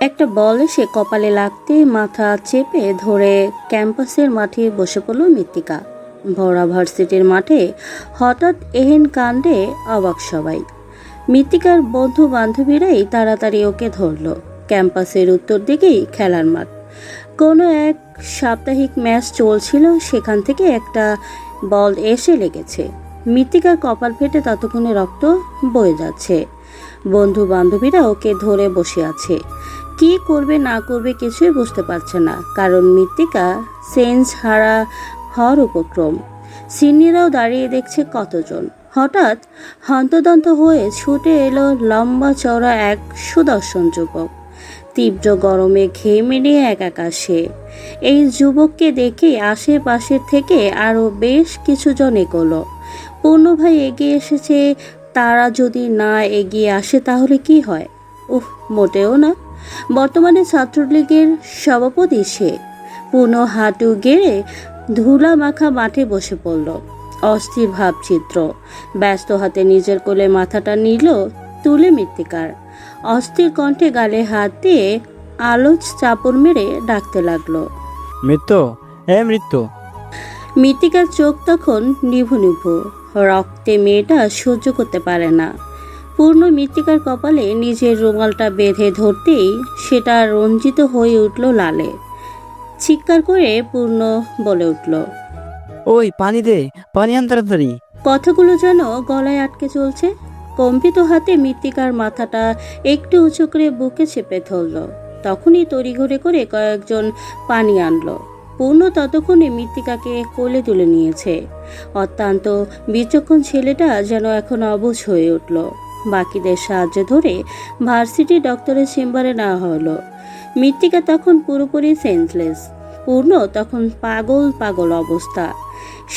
একটা বল এসে কপালে লাগতে মাথা চেপে ধরে ক্যাম্পাসের মাঠে বসে পড়ল মৃত্তিকা। ভরা ভার্সিটির মাঠে হঠাৎ এহেন কাণ্ডে অবাক সবাই। মৃত্তিকার বন্ধু বান্ধবীরাই তাড়াতাড়ি ওকে ধরল। ক্যাম্পাসের উত্তর দিকেই খেলার মাঠ। কোনো এক সাপ্তাহিক ম্যাচ চলছিল, সেখান থেকে একটা বল এসে লেগেছে। মৃত্তিকার কপাল ফেটে ততক্ষণে রক্ত বয়ে যাচ্ছে। বন্ধু বান্ধবীরা ওকে ধরে বসে আছে। কি করবে না করবে কিছুই বুঝতে পারছে না, কারণ মৃত্তিকা সেন্স হারা হওয়ার উপক্রম। সিনিয়ররাও দাঁড়িয়ে দেখছে কতজন। হঠাৎ হন্তদন্ত হয়ে ছুটে এলো লম্বা চওড়া এক সুদর্শন যুবক। তীব্র গরমে ঘেমে নিয়ে একাকার সে। এই যুবককে দেখে আশেপাশের থেকে আরও বেশ কিছুজন এগোলো। পূর্ণ ভাই এগিয়ে এসেছে, তারা যদি না এগিয়ে আসে তাহলে কি হয়? মোটেও না। বর্তমানে ছাত্রলীগের সভাপতি সে। পূর্ণ হাঁটু গেড়ে ধুলা মাখা মাঠে বসে পড়ল। অস্থির ভাবচিত্র। ব্যস্ত হাতে নিজের কোলে মাথাটা নিল তুলে মৃত্তিকার। অস্থির কণ্ঠে গালে হাত দিয়ে আলোচ চাপড় মেরে ডাকতে লাগলো, মৃত্যু, মৃত্যু। মৃত্তিকার চোখ তখন নিভু নিভু। রক্তে মেয়েটা সহ্য করতে পারে না। পূর্ণ মৃত্তিকার কপালে নিজের রুমালটা বেঁধে ধরতেই সেটা রঞ্জিত হয়ে উঠল লালে। চিৎকার করে পূর্ণ বলে উঠল, ওই পানি দে, পানি আন তাড়াতাড়ি। কথাগুলো যেন গলায় আটকে চলছে। কম্পিত হাতে মৃত্তিকার মাথাটা একটু উঁচু করে বুকে চেপে ধরল। তখনই তড়িঘড়ি করে কয়েকজন পানি আনলো। পূর্ণ ততক্ষণে মৃত্তিকাকে কোলে তুলে নিয়েছে। অত্যন্ত বিচক্ষণ ছেলেটা যেন এখন অবুঝ হয়ে উঠল। বাকিদের সাহায্য ধরে ভার্সিটি ডক্টরের চেম্বারে নেওয়া হলো। মৃত্তিকা তখন পুরোপুরি সেন্সলেস। পূর্ণ তখন পাগল পাগল অবস্থা।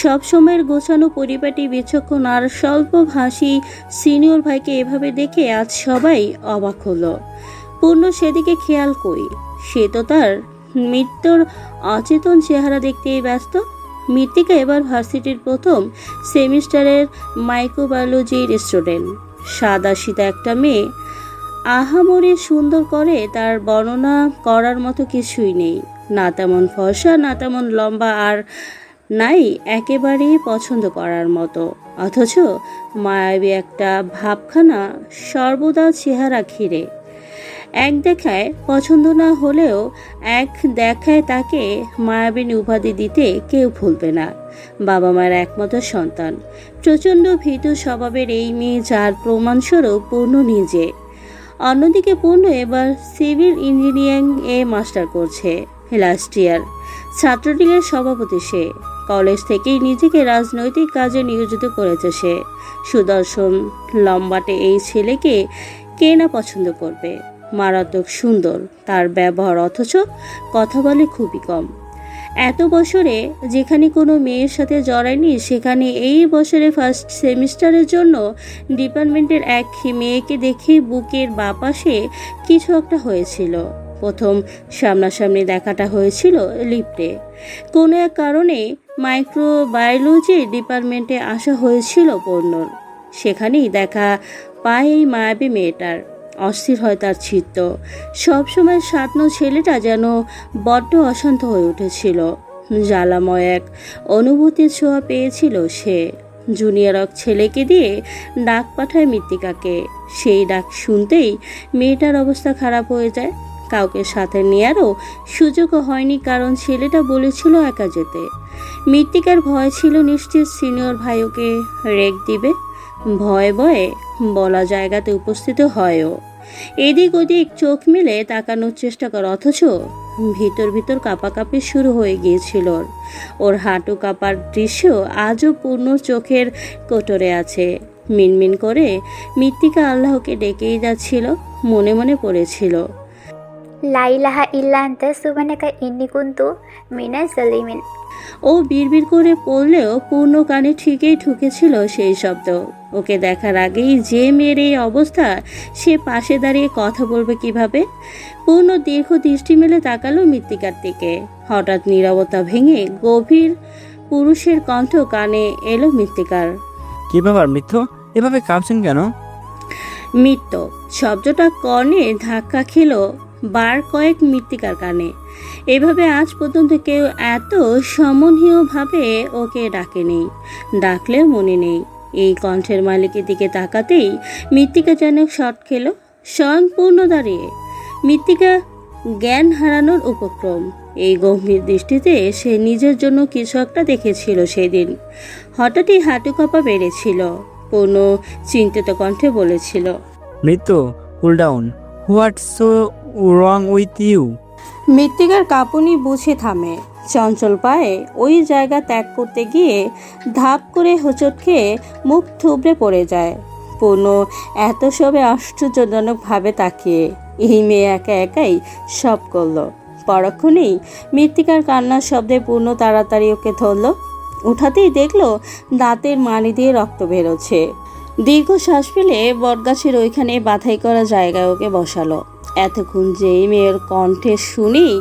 সব সময়ের গোছানো পরিপাটি বিচক্ষণ আর স্বল্প ভাষী সিনিয়র ভাইকে এভাবে দেখে আজ সবাই অবাক হলো। পূর্ণ সেদিকে খেয়াল কই, সে তো তার মৃত্যুর অচেতন চেহারা দেখতেই ব্যস্ত। মৃত্তিকা এবার ভার্সিটির প্রথম সেমিস্টারের মাইক্রোবায়োলজির স্টুডেন্ট। সাদা সিধা একটা মেয়ে। আহামরি সুন্দর করে তার বর্ণনা করার মতো কিছুই নেই। না তেমন ফর্সা, না তেমন লম্বা, আর নাই একেবারেই পছন্দ করার মতো। অথচ মায়াবী একটা ভাবখানা সর্বদা চেহারা ঘিরে। এক দেখায় পছন্দ না হলেও এক দেখায় তাকে মায়াবিনী উপাধি দিতে কেউ ভুলবে না। বাবা মায়ের একমাত্র সন্তান। প্রচণ্ড ভীতু স্বভাবের এই মেয়ে, যার প্রমাণস্বরূপ পূর্ণ নিজে। অন্যদিকে পূর্ণ এবার সিভিল ইঞ্জিনিয়ারিং এ মাস্টার করছে, লাস্ট ইয়ার। ছাত্রলীগের সভাপতি সে। কলেজ থেকেই নিজেকে রাজনৈতিক কাজে নিয়োজিত করেছে সে। সুদর্শন লম্বাটে এই ছেলেকে কে না পছন্দ করবে? মারাত্মক সুন্দর তার ব্যবহার, অথচ কথা বলে খুবই কম। এত বছরে যেখানে কোনো মেয়ের সাথে জড়ায়নি, সেখানে এই বছরে ফার্স্ট সেমিস্টারের জন্য ডিপার্টমেন্টের এক মেয়েকে দেখে বুকের বাপাশে কিছু একটা হয়েছিল। প্রথম সামনাসামনি দেখাটা হয়েছিল লিফটে। কোনো এক কারণে মাইক্রোবায়োলজি ডিপার্টমেন্টে আসা হয়েছিল পূর্ণর। সেখানেই দেখা পায় এই মায়াবী মেয়েটার। অস্থির হয় তার চিত্ত। সবসময় সাতন ছেলেটা যেন বড্ড অশান্ত হয়ে উঠেছিল। জ্বালাময় এক অনুভূতির ছোঁয়া পেয়েছিল সে। জুনিয়র এক ছেলেকে দিয়ে ডাক পাঠায় মৃত্তিকাকে। সেই ডাক শুনতেই মেয়েটার অবস্থা খারাপ হয়ে যায়। কাউকে সাথে নেয়ারও সুযোগও হয়নি, কারণ ছেলেটা বলেছিল একা যেতে। মৃত্তিকার ভয় ছিল নিশ্চিত সিনিয়র ভাই ওকে রেক দিবে। ভয়ে ভয়ে বলা জায়গাতে উপস্থিত হয়ও। এদিক ওদিক চোখ মেলে তাকানোর চেষ্টা কর, অথচ ভিতর ভিতর কাঁপাকাঁপি শুরু হয়ে গিয়েছিল। ওর হাঁটু কাঁপার দৃশ্য আজও পূর্ণ চোখের কোটরে আছে। মিনমিন করে মৃত্তিকা আল্লাহকে ডেকেই যাচ্ছিল। মনে মনে পড়েছিল, লা ইলাহা ইল্লা আনতা সুবহানাকা ইন্নী কুনতু মিনাজ জালিমিন। ও বিড়বিড় করে পড়লেও পূর্ণ কানে ঠিকই ঠুকেছিল সেই শব্দ। ওকে দেখার আগেই যে মেয়ের এই অবস্থা, সে পাশে দাঁড়িয়ে কথা বলবে কিভাবে? পূর্ণ দীর্ঘ দৃষ্টি মেলে তাকালো মৃত্তিকার দিকে। হঠাৎ নীরবতা ভেঙে গভীর পুরুষের কণ্ঠ কানে এলো মৃত্তিকার। কি ব্যাপার মৃত্যু, এভাবে কাঁপছেন কেন? মৃত্যু শব্দটা কর্ণে ধাক্কা খেল বার কয়েক মৃত্তিকার কানে। এভাবে আজ পর্যন্ত কেউ এত সমনীয়ভাবে ওকে ডাকেনি, ডাকলেও মনে নেই। এই কণ্ঠের মালিকের দিকে তাকাতেই মৃত্তিকা যেন শট খেলো। স্বয়ং পূর্ণ দাঁড়িয়ে, মৃত্তিকা জ্ঞান হারানোর উপক্রম। এই গম্ভীর দৃষ্টিতে সে নিজের জন্য কিছু একটা দেখেছিল সেদিন। হঠাৎই হাঁটু কাঁপা বেড়েছিল। পূর্ণ চিন্তিত কণ্ঠে বলেছিল, মৃত্যু, cool down. What's so wrong with you? মৃত্তিকার কাঁপুনি বুঝে থামে। চঞ্চল পায়ে ওই জায়গা ত্যাগ করতে গিয়ে ধাপ করে হোঁচট খেয়ে মুখ থুবড়ে পড়ে যায়। পূর্ণ এত সবে আশ্চর্যজনকভাবে তাকিয়ে এই মেয়ে একা একাই সব করলো। পরক্ষণেই মৃত্তিকার কান্নার শব্দে পূর্ণ তাড়াতাড়ি ওকে ধরল। উঠাতেই দেখলো দাঁতের মাড়ি দিয়ে রক্ত বেরোচ্ছে। দীর্ঘ শ্বাস ফেলে বটগাছের ওইখানে বাধাই করা জায়গায় ওকে বসালো। এতক্ষণ যে এই মেয়ের কণ্ঠে শুনেই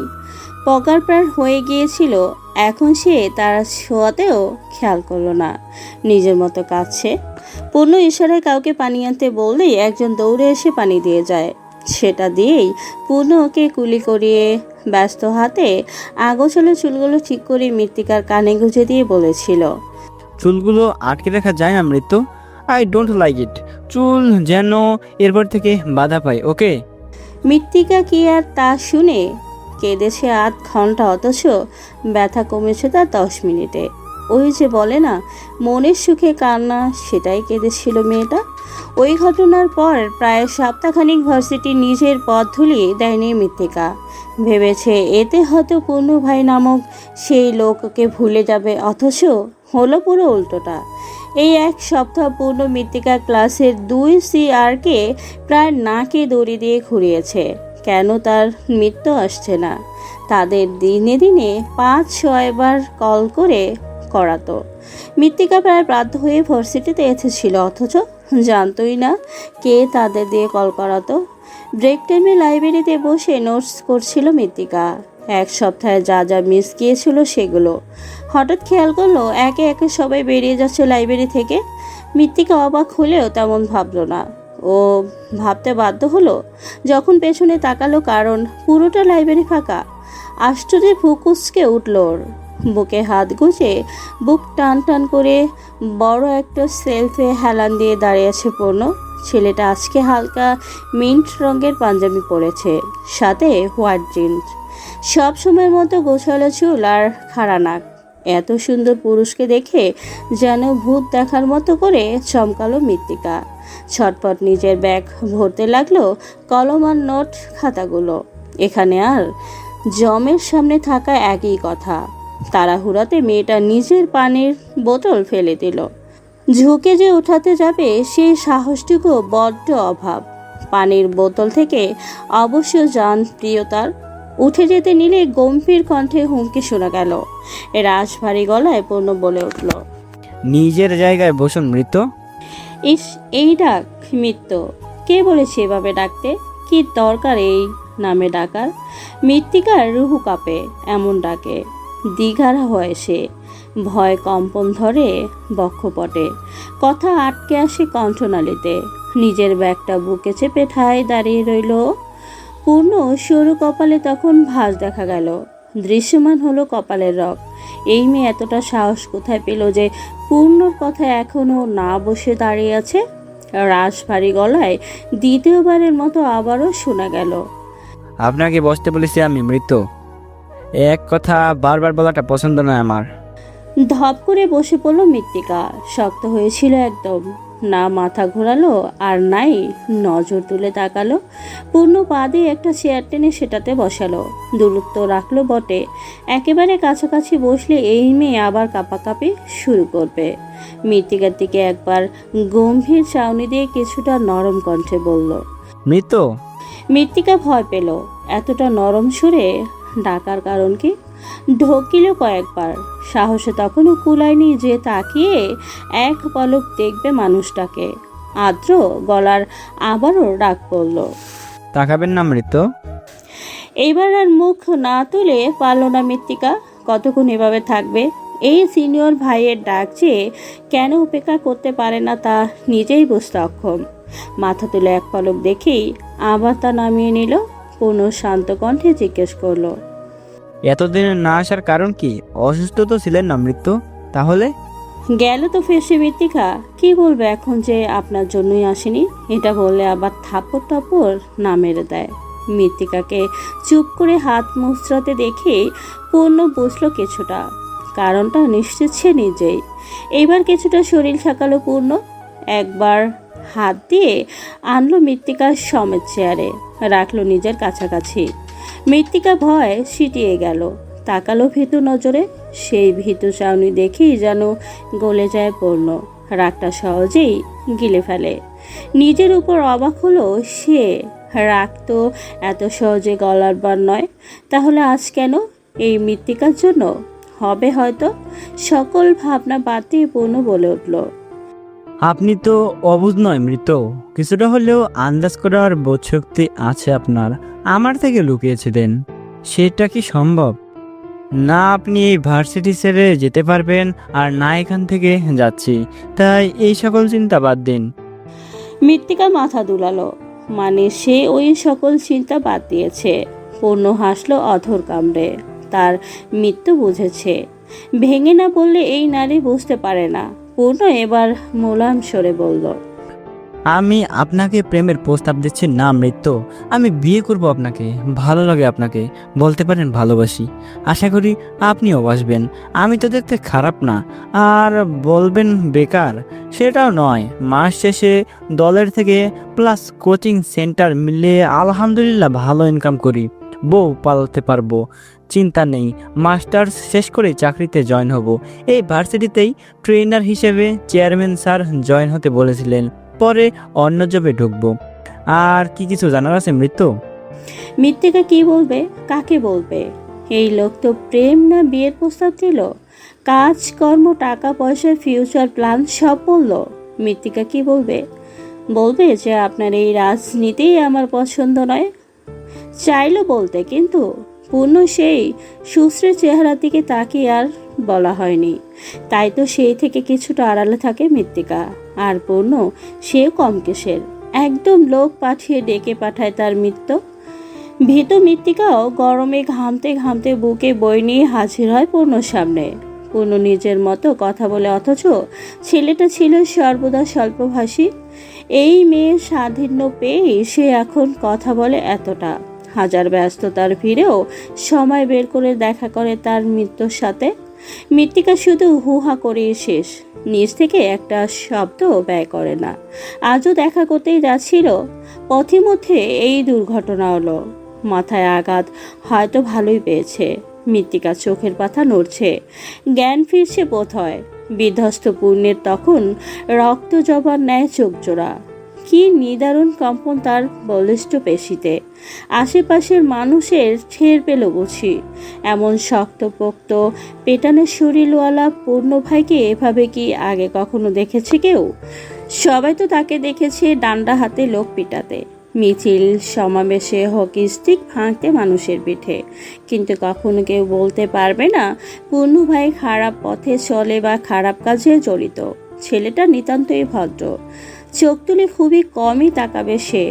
পগারপ্রাণ হয়ে গিয়েছিল, এখন সে তার শোয়াতেও খেয়াল করলো না, নিজের মতো কাঁদছে। পূর্ণ ইশারায় কাউকে পানি আনতে বললেই একজন দৌড়ে এসে পানি দিয়ে যায়। সেটা দিয়েই পূর্ণ ওকে কুলি করিয়ে ব্যস্ত হাতে আগোছালো চুলগুলো ঠিক করে মৃত্তিকার কানে গুঁজে দিয়ে বলেছিল, চুলগুলো আটকে রাখা যায় না মৃত্যু। I don't like it. চুল যেন এরপর থেকে বাধা পায়, ওকে? মৃত্তিকা কি আর তা শুনে কেঁদেছে 8 ঘন্টা, অথচ ব্যথা কমেছে তার 10 মিনিটে। ওই যে বলে না, মনের সুখে কান্না, সেটাই কেঁদেছিল মেয়েটা। ওই ঘটনার পর প্রায় সপ্তাহখানিক ভার্সিটি নিজের পথ ধুলিয়ে দেয়নি মৃত্তিকা। ভেবেছে এতে হয়তো পূর্ণ ভাই নামক সেই লোককে ভুলে যাবে, অথচ হলো পুরো উল্টোটা। এই এক সপ্তাহ পূর্ণ মৃত্তিকা ক্লাসের 2 CRকে প্রায় নাকে দড়ি দিয়ে ঘুরিয়েছে। কেন তার মৃত্যু আসছে না, তাদের দিনে দিনে 5-6 বার কল করে করাতো। মৃত্তিকা প্রায় বাধ্য হয়ে ভার্সিটিতে এসেছিল, অথচ জানতোই না কে তাদের দিয়ে কল করাতো। ব্রেক টাইমে লাইব্রেরিতে বসে নোটস করছিল মৃত্তিকা। এক সপ্তাহে যা যা মিস গিয়েছিল সেগুলো। হঠাৎ খেয়াল করলো একে একে সবাই বেরিয়ে যাচ্ছে লাইব্রেরি থেকে। মৃত্তিকা অবাক হলেও তেমন ভাবলো না। ও ভাবতে বাধ্য হলো যখন পেছনে তাকালো, কারণ পুরোটা লাইব্রেরি ফাঁকা। আশ্চর্যে ফুকুসকে উঠল ওর। বুকে হাত গুজে বুক টান টান করে বড় একটা সেলফে হেলান দিয়ে দাঁড়িয়েছে পূর্ণ। ছেলেটা আজকে হালকা মিন্ট রঙের পাঞ্জাবি পরেছে, সাথে হোয়াইট জিন্স। সব সময়ের মতো গোছালো চুল আর খাড়া নাক। এত সুন্দর পুরুষকে দেখে যেন ভূত দেখার মতো করে চমকালো মৃত্তিকা। ছটপট নিজের ব্যাগ ভরতে লাগলো কলম আর নোট খাতাগুলো। এখানে আর জমের সামনে থাকা একই কথা। তাড়াহুড়াতে মেয়েটা নিজের পানির বোতল ফেলে দিল। ঝুঁকে যে উঠাতে যাবে সেই সাহসটুকু বড্ড অভাব। পানির বোতল থেকে অবশ্য যান প্রিয়তার। উঠে যেতে নিলে গম্ভীর কণ্ঠে হুমকি শোনা গেল। রাশভারী গলায় পূর্ণ বলে উঠল, নিজের জায়গায় বসুন মৃত্যু। ইস, এই ডাক মৃত্যু? কে বলেছে এভাবে ডাকতে? কি দরকার এই নামে ডাকার? মৃত্তিকার রুহু কাঁপে এমন ডাকে। দিঘারা হয় সে। ভয় কম্পন ধরে বক্ষপটে, কথা আটকে আসে কণ্ঠনালীতে। নিজের ব্যাগটা বুকে চেপে ঠায় দাঁড়িয়ে রইল। পূর্ণ সরু কপালে তখন ভাঁজ দেখা গেল। দৃশ্যমান হলো কপালের রগ। এই মেয়ে এতটা সাহস কোথায় পেল যে পূর্ণর কথা এখনো না বসে দাঁড়িয়ে আছে? রাশভারী গলায় দ্বিতীয়বারের মতো আবারও শোনা গেল, আপনাকে বসতে বলেছি আমি মৃত্যু। এক কথা বারবার বলাটা পছন্দ নয় আমার। ধপ করে বসে পড়ল মৃত্তিকা। শক্ত হয়েছিল একদম। না মাথা ঘোরালো আর নাই নজর তুলে তাকালো। পূর্ণ পা দিয়ে একটা চেয়ার টেনে সেটাতে বসালো। দূরত্ব রাখলো বটে, একেবারে কাছাকাছি বসলে এই মেয়ে আবার কাঁপাকাঁপি শুরু করবে। মৃত্তিকার দিকে একবার গম্ভীর চাউনি দিয়ে কিছুটা নরম কণ্ঠে বলল, মৃত্যু। মৃত্তিকা ভয় পেল। এতটা নরম সুরে ডাকার কারণ কি? ঢোকিল কয়েকবার। সাহসে তখনও কুলায়নি যে তাকিয়ে এক পলক দেখবে মানুষটাকে। আদ্র গলার আবারও ডাক পড়ল, তাকাবেন না মৃত্যু? এইবার আর মুখ না তুলে পারল না মৃত্তিকা। কতক্ষণ এভাবে থাকবে? এই সিনিয়র ভাইয়ের ডাক যে কেন উপেক্ষা করতে পারে না তা নিজেই বুঝতে অক্ষম। মাথা তুলে এক পলক দেখেই আবার তা নামিয়ে নিল। পূর্ণ শান্ত কণ্ঠে জিজ্ঞেস করলো। এতদিন না আসার কারণ কি? অসুস্থ তো ছিলেন না মৃত্যু? তাহলে গেল তো ফেসে মৃত্তিকা, কি বলবে এখন যে আপনার জন্যই আসেনি? এটা বললে আবার থাপ্পড় টাপড় না মেরে দেয়। মৃত্তিকাকে চুপ করে হাত মুচড়াতে দেখে পূর্ণ বুঝলো কিছুটা, কারণটা নিশ্চিত সে নিজেই। এইবার কিছুটা শরীর ঠেকালো পূর্ণ, একবার হাত দিয়ে আনলো মৃত্তিকার সমেত চেয়ারে, রাখলো নিজের কাছাকাছি। মৃত্তিকা ভয় সিটিয়ে গেল, তাকালো ভীতু নজরে। সেই ভীতু চাউনি দেখেই যেন গলে যায় পূর্ণ, রাগটা সহজেই গিলে ফেলে। নিজের উপর অবাক হলো সে, রাগ তো এত সহজে গলার বার নয়। তাহলে আজ কেন? এই মৃত্তিকার জন্য হবে হয়তো। সকল ভাবনা বাদ দিয়ে পূর্ণ বলে উঠল। আপনি তো অবুঝ নয় মৃত্যু, কিছুটা হলেও আন্দাজ করার বোধশক্তি আছে আপনার। আমার থেকে লুকিয়েছিলেন, সেটা কি সম্ভব? না আপনি এই ভার্সিটি ছেড়ে যেতে পারবেন, আর না এখান থেকে যাচ্ছি, তাই এই সকল চিন্তা বাদ দিন। মৃত্তিকা মাথা দুলালো, মানে সে ওই সকল চিন্তা বাদ দিয়েছে। পূর্ণ হাসলো অধর কামড়ে, তার মৃত্যু বুঝেছে। ভেঙে না বললে এই নারী বুঝতে পারে না। পূর্ণ এবার মোলায়েম সরে বলল, আমি আপনাকে প্রেমের প্রস্তাব দিচ্ছি না মৃত্যু। আমি বিয়ে করব আপনাকে, ভালো লাগে আপনাকে, বলতে পারেন ভালোবাসি। আশা করি আপনিও বাসবেন। আমি তো দেখতে খারাপ না, আর বলবেন বেকার সেটাও নয়। মাস শেষে দলের থেকে প্লাস কোচিং সেন্টার মিলিয়ে আলহামদুলিল্লাহ ভালো ইনকাম করি, বউ পালতে পারবো, চিন্তা নেই। মাস্টার্স শেষ করে চাকরিতে জয়েন হব। এই ভার্সিটিতেই ট্রেনার হিসেবে চেয়ারম্যান স্যার জয়েন হতে বলেছিলেন, পরে অন্য জবে ঢুকবো। আর কি কিছু জানার আছে মৃত্যু? মৃত্তিকা কি বলবে, কাকে বলবে? এই লোক তো প্রেম না বিয়ের প্রস্তাব দিল, কাজকর্ম, টাকা পয়সা, ফিউচার প্ল্যান সব বলল। মৃত্তিকা কি বলবে? বলবে যে আপনার এই রাজনীতি আমার পছন্দ নয়। চাইলো বলতে, কিন্তু পূর্ণ সেই সুশ্রী চেহারার দিকে তাকিয়ে আর বলা হয়নি। তাই তো সেই থেকে কিছুটা আড়ালে থাকে মৃত্তিকা। আর পূর্ণ সেও কম কেসের, একদম লোক পাঠিয়ে ডেকে পাঠায় তার মৃত্যু। ভীত মৃত্তিকাও গরমে ঘামতে ঘামতে বুকে বই নিয়ে হাজির হয় পূর্ণর সামনে। পূর্ণ নিজের মতো কথা বলে, অথচ ছেলেটা ছিল সর্বদা স্বল্পভাষী। এই মেয়ের স্বাধীন্য পেয়ে সে এখন কথা বলে এতটা। হাজার ব্যস্ততার ভিড়েও সময় বের করে দেখা করে তার মৃত্যুর সাথে। মৃত্তিকা শুধু হুহা করেই শেষ, নিজ থেকে একটা শব্দ ব্যয় করে না। আজও দেখা করতেই যাচ্ছিল, পথিমধ্যে এই দুর্ঘটনা হলো। মাথায় আঘাত হয়তো ভালোই পেয়েছে। মৃত্তিকার চোখের পাতা নড়ছে, জ্ঞান ফিরছে বোধ হয়। বিধ্বস্ত পূর্ণের তখন রক্ত জবার ন্যায় চোখ জোড়া। কি নিদারুণ কম্পন তার বলিষ্ঠ পেশিতে। আশেপাশের মানুষের ঠের পেল বুঝি। এমন শক্তপোক্ত পেটানের শরীরওয়ালা পূর্ণ ভাইকে এভাবে কি আগে কখনো দেখেছে কেউ? সবাই তো তাকে দেখেছে ডান্ডা হাতে লোক পিটাতে, মিছিল সমাবেশে হকি স্টিক ভাঙতে মানুষের পিঠে, কিন্তু কখনো কেউ বলতে পারবে না পূর্ণ ভাই খারাপ পথে চলে বা খারাপ কাজে জড়িত। ছেলেটা নিতান্তই ভদ্র, চোখ তুলে খুবই কমই তাকাবে সে।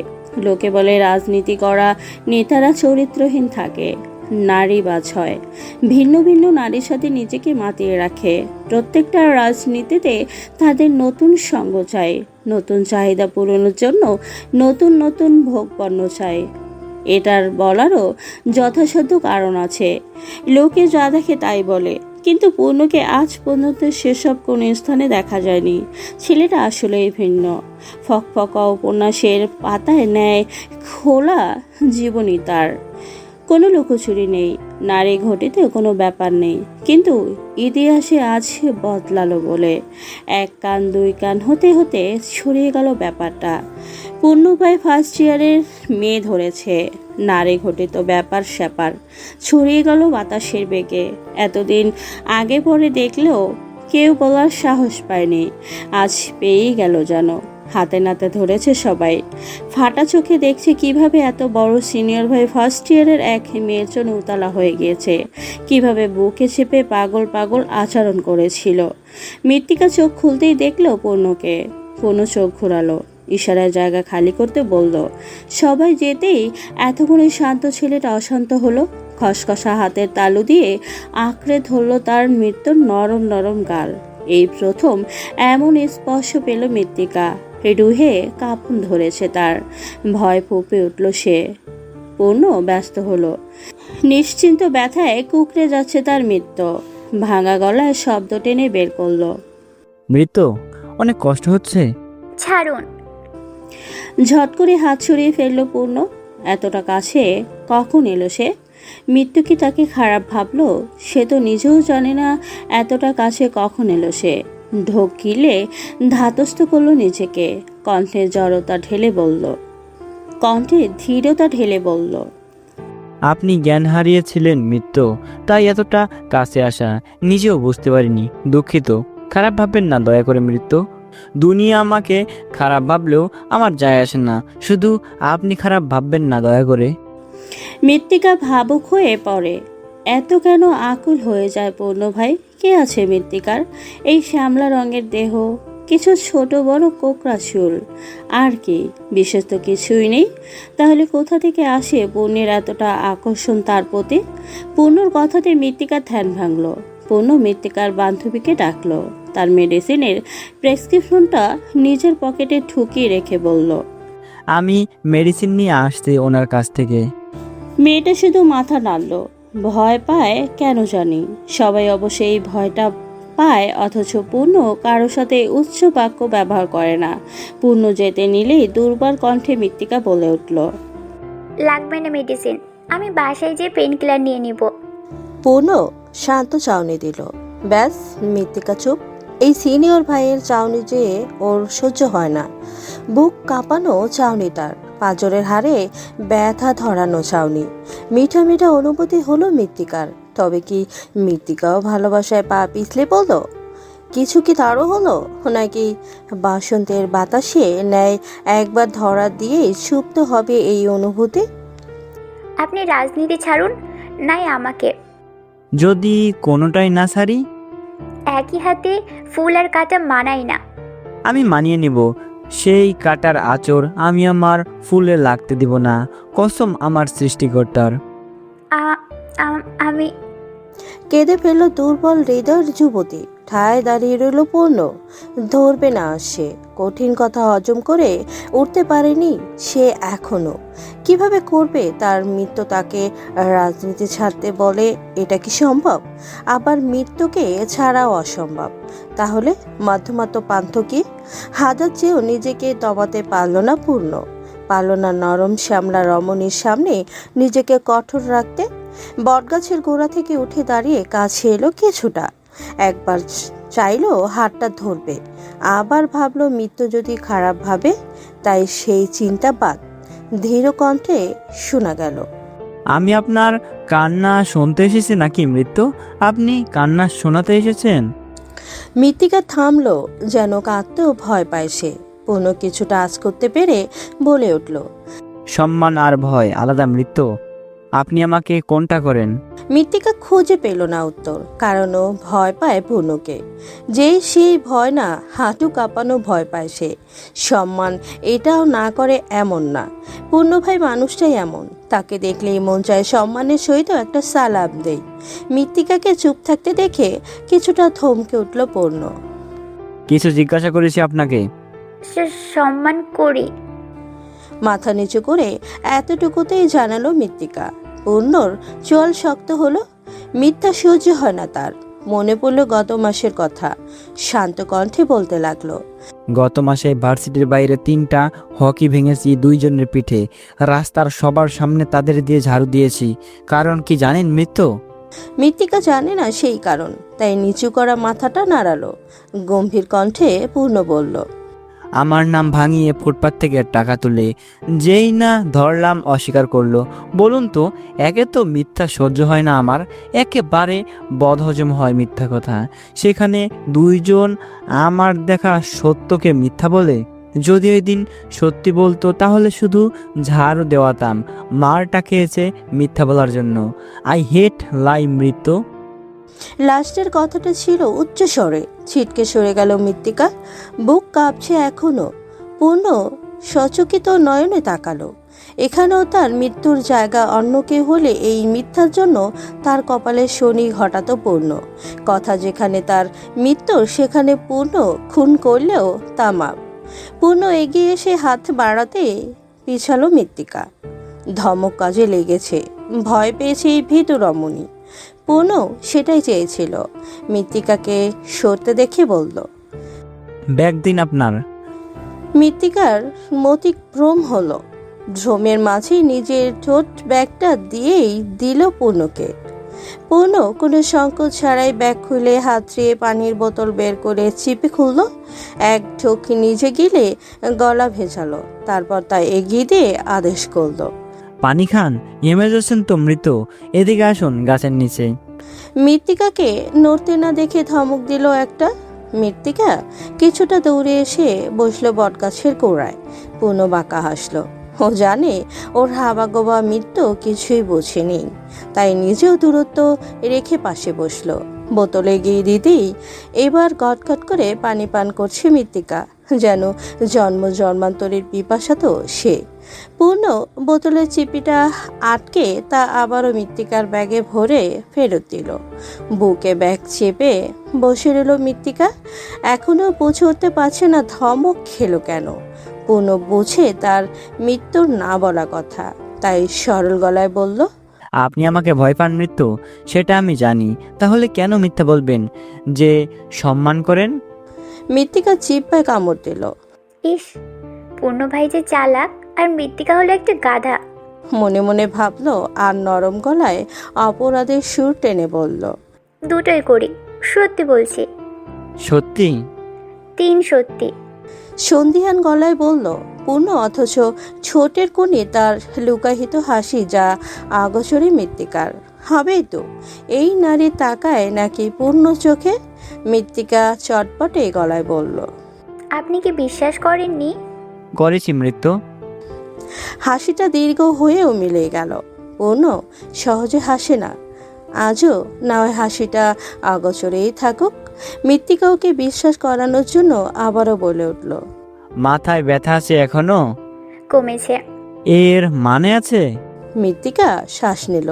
লোকে বলে রাজনীতি করা নেতারা চরিত্রহীন থাকে, নারীবাজ হয়, ভিন্ন ভিন্ন নারীর সাথে নিজেকে মাতিয়ে রাখে। প্রত্যেকটা রাজনীতিতে তাদের নতুন সঙ্গ চাই, নতুন চাহিদা পূরণের জন্য নতুন নতুন ভোগপণ্য চাই। এটার বলারও যথাসাধ্য কারণ আছে। লোকে যা দেখে তাই বলে, কিন্তু পূর্ণকে আজ পর্যন্ত সেসব কোনো স্থানে দেখা যায়নি। ছেলেটা আসলেই ভিন্ন। ফকফকা উপন্যাসের পাতায় ন্যায় খোলা জীবনী তার। কোনো লুকোচুরি নেই, নারী ঘটিতে কোনো ব্যাপার নেই, কিন্তু ইতিহাসে আজ বদলালো বলে এক কান দুই কান হতে হতে ছড়িয়ে গেল ব্যাপারটা। পূর্ণভাই ফার্স্ট ইয়ারের মেয়ে ধরেছে, নারী ঘটিত ব্যাপার স্যাপার ছড়িয়ে গেল বাতাসের বেগে। এতদিন আগে পরে দেখলেও কেউ বলার সাহস পায়নি, আজ পেয়েই গেল যেন। হাতে নাতে ধরেছে সবাই, ফাটা চোখে দেখছে কিভাবে এত বড় সিনিয়র ভাই ফার্স্ট ইয়ারের এক মেয়ের জন্য উতলা হয়ে গিয়েছে, কিভাবে বুকে চেপে পাগল পাগল আচরণ করেছিল। মৃত্তিকা চোখ খুলতেই দেখলো পূর্ণকে। পূর্ণ চোখ ঘোরালো, ইশারায় জায়গা খালি করতে বলল। সবাই যেতেই এতক্ষণে শান্ত ছেলেটা অশান্ত হলো। খসখসা হাতের তালু দিয়ে আঁকড়ে ধরল তার মৃত্যুর নরম নরম গাল। এই প্রথম এমন স্পর্শ পেল মৃত্তিকা। রুহে কাঁপন ধরেছে তার। ভয় ফুঁপে উঠল সে। পূর্ণ ব্যস্ত হলো। নিশ্চিন্ত ব্যথায় কুকড়ে যাচ্ছে তার মৃত্যু। ভাঙা গলায় শব্দ টেনে বের করলো। মৃত্যু, অনেক কষ্ট হচ্ছে। ছাড়ুন। ঝট করে হাত সরিয়ে ফেললো পূর্ণ। এতটা কাছে কখন এলো সে? মৃত্যু কি তাকে খারাপ ভাবলো? সে তো নিজেও জানে না এতটা কাছে কখন এলো সে। ঢোক গিলে ধাতস্থ করলো নিজেকে। কণ্ঠে জড়তা ঢেলে বলল, কণ্ঠে ধীরতা ঢেলে বলল, আপনি জ্ঞান হারিয়েছিলেন মৃত্যু, তাই এতটা কাছে আসা। নিজেও বুঝতে পারিনি, দুঃখিত। খারাপ ভাববেন না দয়া করে মৃত্যু। দুনিয়া আমাকে খারাপ ভাবলেও আমার যায় আসে না, শুধু আপনি খারাপ ভাববেন না দয়া করে। মৃত্তিকা ভাবুক হয়ে পড়ে। এত কেন আকুল হয়ে যায় পূর্ণ ভাই? কে আছে মৃত্তিকার? এই শ্যামলা রঙের দেহ, কিছু ছোট বড় কোকড়া চুল, আর কি? বিশেষ তো কিছুই নেই। তাহলে কোথা থেকে আসে পূর্ণের এতটা আকর্ষণ তার প্রতি? পূর্ণর কথাতে মৃত্তিকার ধ্যান ভাঙল। পূর্ণ মৃত্তিকার বান্ধবীকে ডাকলো। তার মেডিসিনের প্রেসক্রিপশনটা নিজের পকেটে ঠুকিয়ে রেখে বলল, আমি মেডিসিন নিয়ে আসছি ওনার কাছ থেকে। মেয়েটা শুধু মাথা নাড়ল। ভয় পায় কেন জানি। সবাই অবশ্য এই ভয়টা পায়, অথচ পূর্ণ কারোর সাথে উচ্চ বাক্য ব্যবহার করে না। পূর্ণ যেতে নিলেই দুর্বার কণ্ঠে মৃত্তিকা বলে উঠল, লাগবে না মেডিসিন, আমি বাসায় যেয়ে পেন কিলার নিয়ে নিব। পূর্ণ শান্ত চাউনি দিল। ব্যাস, মৃত্তিকা চুপ। এই সিনিয়র ভাইয়ের চাউনি যে ওর সহ্য হয় না। বুক কাঁপানো চাউনি তার, পাঁজরের হাড়ে ব্যথা ধরানো চাউনি। মিঠা মিঠা অনুভূতি হলো মৃত্তিকার। তবে কি মৃত্তিকাও ভালোবাসায় পা পিছলে বলল? কিছু কি তারও হলো, নাকি বাসন্তের বাতাসে ন্যায় একবার ধরা দিয়ে সুপ্ত হবে এই অনুভূতি? আপনি রাজনীতি ছাড়ুন, নাই আমাকে। যদি কোনোটাই না ছাড়ি? একই হাতে ফুল আর কাটা মানাই না। আমি মানিয়ে নিব। সেই কাটার আঁচড় আমি আমার ফুলে লাগতে দিব না, কসম আমার সৃষ্টিকর্তার। আমি কেঁদে ফেলল দুর্বল হৃদয়ের যুবতী। ঠায় দাঁড়িয়ে রইল পূর্ণ। ধরবে না সে। কঠিন কথা হজম করে উঠতে পারেনি সে এখনো। কিভাবে করবে তার মৃত্যু তাকে রাজনীতি ছাড়তে বলে? এটা কি সম্ভব? আবার মৃত্যুকে ছাড়াও অসম্ভব। তাহলে মধ্যমাত্র পান্থ কি? হাজার চেয়েও নিজেকে দমাতে পারল না পূর্ণ। পারল না নরম শ্যামলা রমণীর সামনে নিজেকে কঠোর রাখতে। বটগাছের গোড়া থেকে উঠে দাঁড়িয়ে কাছে এলো কিছুটা। একবার চাইলো হাতটা ধরবে, আবার ভাবলো মৃত্যু যদি খারাপ ভাবে, তাই সেই চিন্তা বাদ। ধীর কণ্ঠে শোনা গেল, আমি আপনার কান্না শুনতে এসেছি নাকি মৃত্যু? আপনি কান্না শোনাতে এসেছেন? মৃত্তিকা থামলো, যেন কাঁদতেও ভয় পায় সে। কোনো কিছুটা আজ করতে পেরে বলে উঠল, সম্মান আর ভয় আলাদা মৃত্যু। আপনি আমাকে কোনটা করেন? মৃত্তিকা খুঁজে পেল না উত্তর, কারণ ও ভয় পায় পূর্ণকে। যেই সেই ভয় না, হাঁটু কাঁপানো ভয় পায় সে। সম্মান এটাও না করে এমন না। পূর্ণ ভাই মানুষটাই এমন, তাকে দেখলেই মন চায় সম্মানের সহিত একটা সালাম দেই। মৃত্তিকাকে চুপ থাকতে দেখে কিছুটা থমকে উঠল পূর্ণ। কিছু জিজ্ঞাসা করেছি আপনাকে। সম্মান করি। মাথা নিচু করে এতটুকুতেই জানালো মৃত্তিকা। পূর্ণর চোয়াল শক্ত হলো। মিথ্যা সহ্য হয় না তার। মনে পড়ল গত মাসের কথা। শান্ত কণ্ঠে বলতে লাগলো, গত মাসে ভার্সিটির বাইরে 3টা হকি ভেঙেছি 2 জনের পিঠে। রাস্তার সবার সামনে তাদের দিয়ে ঝাড়ু দিয়েছি। কারণ কি জানেন মৃত্যু? মৃত্তিকা জানে না সেই কারণ, তাই নিচু করা মাথাটা নাড়ালো। গম্ভীর কণ্ঠে পূর্ণ বলল, আমার নাম ভাঙিয়ে ফুটপাত থেকে টাকা তুলে যেই না ধরলাম অস্বীকার করলো। বলুন তো, একে তো মিথ্যা সহ্য হয় না আমার, একেবারে বদহজম হয় মিথ্যা কথা। সেখানে 2 জন আমার দেখা সত্যকে মিথ্যা বলে। যদি ওই দিন সত্যি বলতো তাহলে শুধু ঝাড়ু দেওয়াতাম। মারটা খেয়েছে মিথ্যা বলার জন্য। আই হেট লাই মৃত্যু। লাস্টের কথাটা ছিল উচ্চ স্বরে। ছিটকে সরে গেল মৃত্তিকা। বুক কাঁপছে এখনো। পূর্ণ সচকিত নয়নে তাকালো। এখানেও তার মৃত্যুর জায়গা অন্য কেউ হলে এই মিথ্যার জন্য তার কপালে শনি ঘটাতো পূর্ণ। কথা যেখানে তার মৃত্যুর সেখানে পূর্ণ খুন করলেও তা মাপ। পূর্ণ এগিয়ে এসে হাত বাড়াতে পিছালো মৃত্তিকা। ধমক কাজে লেগেছে, ভয় পেয়েছে এই ভীতু রমণী। পূর্ণ সেটাই চেয়েছিল। মৃত্তিকাকে সরতে দেখে বলল। ব্যাগ দিন আপনার। মৃত্তিকার মতিভ্রম হলো। ভ্রমের মাঝে নিজের ঠোঁট ব্যাগটা দিয়েই দিল পূর্ণকে। পূর্ণ কোনো সংকোচ ছাড়াই ব্যাগ খুলে হাতড়িয়ে পানির বোতল বের করে চিপে খুলল। এক ঢোক নিজে গিলে গলা ভেজালো, তারপর তা এগিয়ে দিয়ে আদেশ করলো। পানি খান, এমে যাচ্ছেন তো মৃত, এদিকে আসুন গাছের নিচে। মৃত্তিকাকে নড়তে না দেখে ধমক দিল একটা। মৃত্তিকা কিছুটা দৌড়ে এসে বসলো বটগাছের গোড়ায়। পূর্ণ বাঁকা হাসলো। ও জানে ওর হাবাগোবা মৃত্যু কিছুই বোঝেনি, তাই নিজেও দূরত্ব রেখে পাশে বসলো। বোতলে গিয়ে দিতেই এবার গটগট করে পানি পান করছে মৃত্তিকা, যেন জন্ম জন্মান্তরের পিপাসা তো সে। পূর্ণ বোতলের চিপিটা আটকে তা আবারও মৃত্তিকার ব্যাগে ভরে ফেরত দিল। বুকে ব্যাগ চেপে বসে রইল মৃত্তিকা। এখনো বুঝে উঠতে পারছে না ধমক খেলো কেন। পূর্ণ বুঝে তার মৃত্যুর না বলা কথা, তাই সরল গলায় বলল। আপনি আমাকে ভয় পান মৃত্যু, সেটা আমি জানি, তাহলে কেন মিথ্যা বলবেন যে সম্মান করেন? মৃত্তিকা জিহ্বায় কামড় দিল। ইস, পূর্ণ ভাই যে চালাক, আর মৃত্তিকা হলো একটা গাধা। মনে মনে ভাবলো, আর নরম গলায় অপরাধের সুর টেনে বলল। দুটোই করি, সত্যি বলছি। সত্যি? 3 সত্যি। সন্ধিহান গলায় বলল পূর্ণ, অথচ ছোটের কোণে তার লুকাহিত হাসি যা আগোচরে মৃত্তিকার। হবেই তো, এই নারী তাকায় নাকি পূর্ণ চোখে? মৃত্তিকা চটপটে গলায় বলল। আপনি কি বিশ্বাস করেননি? করেছি মৃত্যু। হাসিটা দীর্ঘ হয়েও মিলে গেল। পূর্ণ সহজে হাসে না। আজও না হয় হাসিটা আগোচরেই থাকুক। মৃত্তিকা ওকে বিশ্বাস করানোর জন্য আবারও বলে উঠল। মাথায় ব্যথা আছে এখনো? কমেছে। এর মানে আছে? মৃত্তিকা শ্বাস নিল।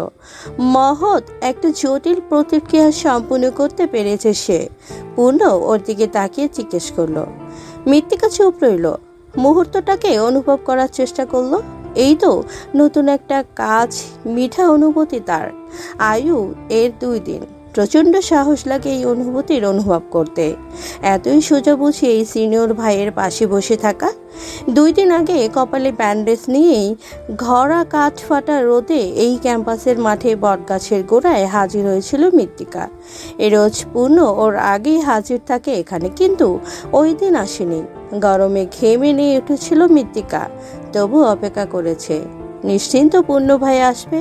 মহৎ একটা জটিল প্রতিক্রিয়া সম্পূর্ণ করতে পেরেছে সে। পূর্ণ ওর দিকে তাকিয়ে জিজ্ঞেস করলো। মৃত্তিকা চুপ রইল। মুহূর্তটাকে অনুভব করার চেষ্টা করলো। এই তো নতুন একটা কাজ, মিঠা অনুভূতি তার। আয়ু এর 2 দিন। প্রচণ্ড সাহস লাগে এই অনুভূতির অনুভব করতে। এতই সোজা বুঝি এই সিনিয়র ভাইয়ের পাশে বসে থাকা। 2 দিন আগে কপালে ব্যান্ডেজ নিয়েই ঘরা কাঠ ফাটা রোদে এই ক্যাম্পাসের মাঠে বটগাছের গোড়ায় হাজির হয়েছিল মৃত্তিকা। এ রোজ পূর্ণ ওর আগেই হাজির থাকে এখানে, কিন্তু ওই দিন আসেনি। গরমে ঘেমে নিয়ে উঠেছিল মৃত্তিকা, তবু অপেক্ষা করেছে। নিশ্চিন্ত পূর্ণ ভাই আসবে।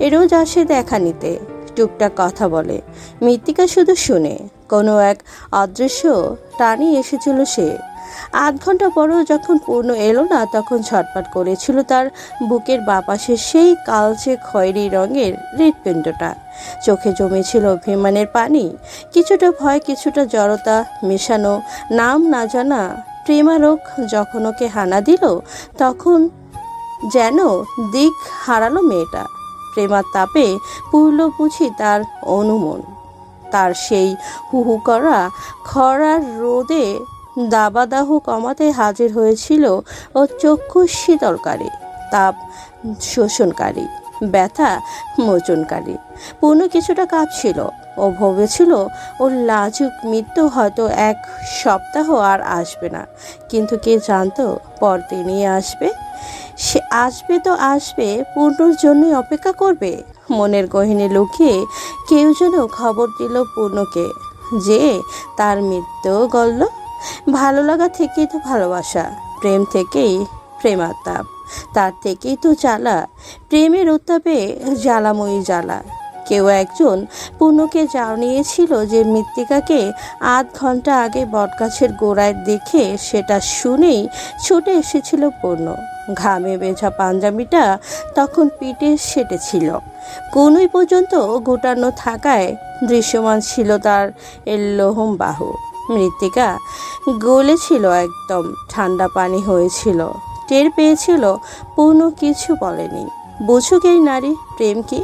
এ রোজ আসে দেখা নিতে, টুকটাক কথা বলে। মৃত্তিকা শুধু শুনে। কোনো এক অদৃশ্য টানে এসেছিল সে। 8 ঘন্টা পরেও যখন পূর্ণ এলো না, তখন ছটফট করেছিল তার বুকের বাপাশে সেই কালচে খয়েরি রঙের হৃৎপিণ্ডটা। চোখে জমেছিল অভিমানের পানি, কিছুটা ভয়, কিছুটা জড়তা মেশানো। নাম না জানা প্রেমারোগ যখন ওকে হানা দিল, তখন যেন দিক হারালো মেয়েটা। প্রেমার তাপে পুরল বুঝি তার অনুমন। তার সেই হুহু করা খরার রোদে দাবাদাহ কমাতে হাজির হয়েছিল ও চক্ষু শীতলকারী, তাপ শোষণকারী, ব্যথা মোচনকারী। পূর্ণ কিছুটা কাঁপছিল। ও ভেবেছিল ওর লাজুক মৃত্যু হয়তো 1 সপ্তাহ আর আসবে না, কিন্তু কে জানতো পরদিনই আসবে। সে আসবে তো আসবে, পূর্ণর জন্যই অপেক্ষা করবে। মনের গহীনে লুকিয়ে কেউ যেন খবর দিল পূর্ণকে যে তার মৃত্যু গল্ল। ভালো লাগা থেকেই তো ভালোবাসা, প্রেম থেকেই প্রেমাতাপ, তার থেকেই তো জ্বালা। প্রেমের উত্তাপে জ্বালাময়ী জ্বালা। কেউ একজন পূর্ণকে জানিয়েছিল যে মৃত্তিকাকে 8 ঘন্টা আগে বটগাছের গোড়ায় দেখে সেটা শুনেই ছুটে এসেছিল পূর্ণ। ঘামে ভেজা পাঞ্জাবিটা তখন পিঠে সেটেছিল। কোনই পর্যন্ত গোটানো থাকায় দৃশ্যমান ছিল তার লোহম বাহু। মৃত্তিকা গলেছিল, একদম ঠান্ডা পানি হয়েছিল। টের পেয়েছিল পূর্ণ কিছু বলেনি। বুঝুক এই নারী প্রেম কি,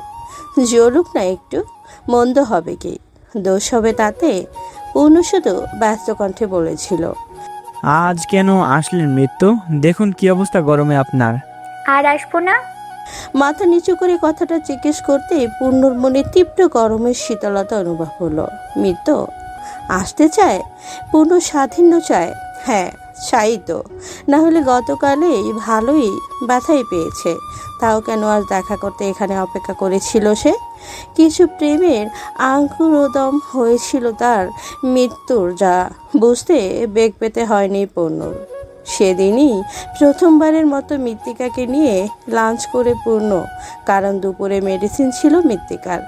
জ্বলুক না একটু, মন্দ হবে কি, দোষ হবে তাতে? পূর্ণ শুধু ব্যস্ত কণ্ঠে বলেছিল, আজ কেন আসলেন মৃত্যু? দেখুন কি অবস্থা গরমে আপনার। আর আসবো না। মাথা নিচু করে কথাটা জিজ্ঞেস করতেই পূর্ণর মনে তীব্র গরমের শীতলতা অনুভব হলো। মৃত্যু আসতে চায়? পূর্ণ স্বাধীন্য চায়? হ্যাঁ, চাই তো, না হলে গতকালেই ভালোই ব্যথাই পেয়েছে। তাও কেন আজ দেখা করতে এখানে অপেক্ষা করেছিল সে? কিছু প্রেমের আঙ্কুরোদম হয়েছিল তার মৃত্যুর, যা বুঝতে বেগ পেতে হয়নি পূর্ণর। সেদিনই প্রথমবারের মতো মৃত্তিকাকে নিয়ে লাঞ্চ করে পূর্ণ, কারণ দুপুরে মেডিসিন ছিল মৃত্তিকার।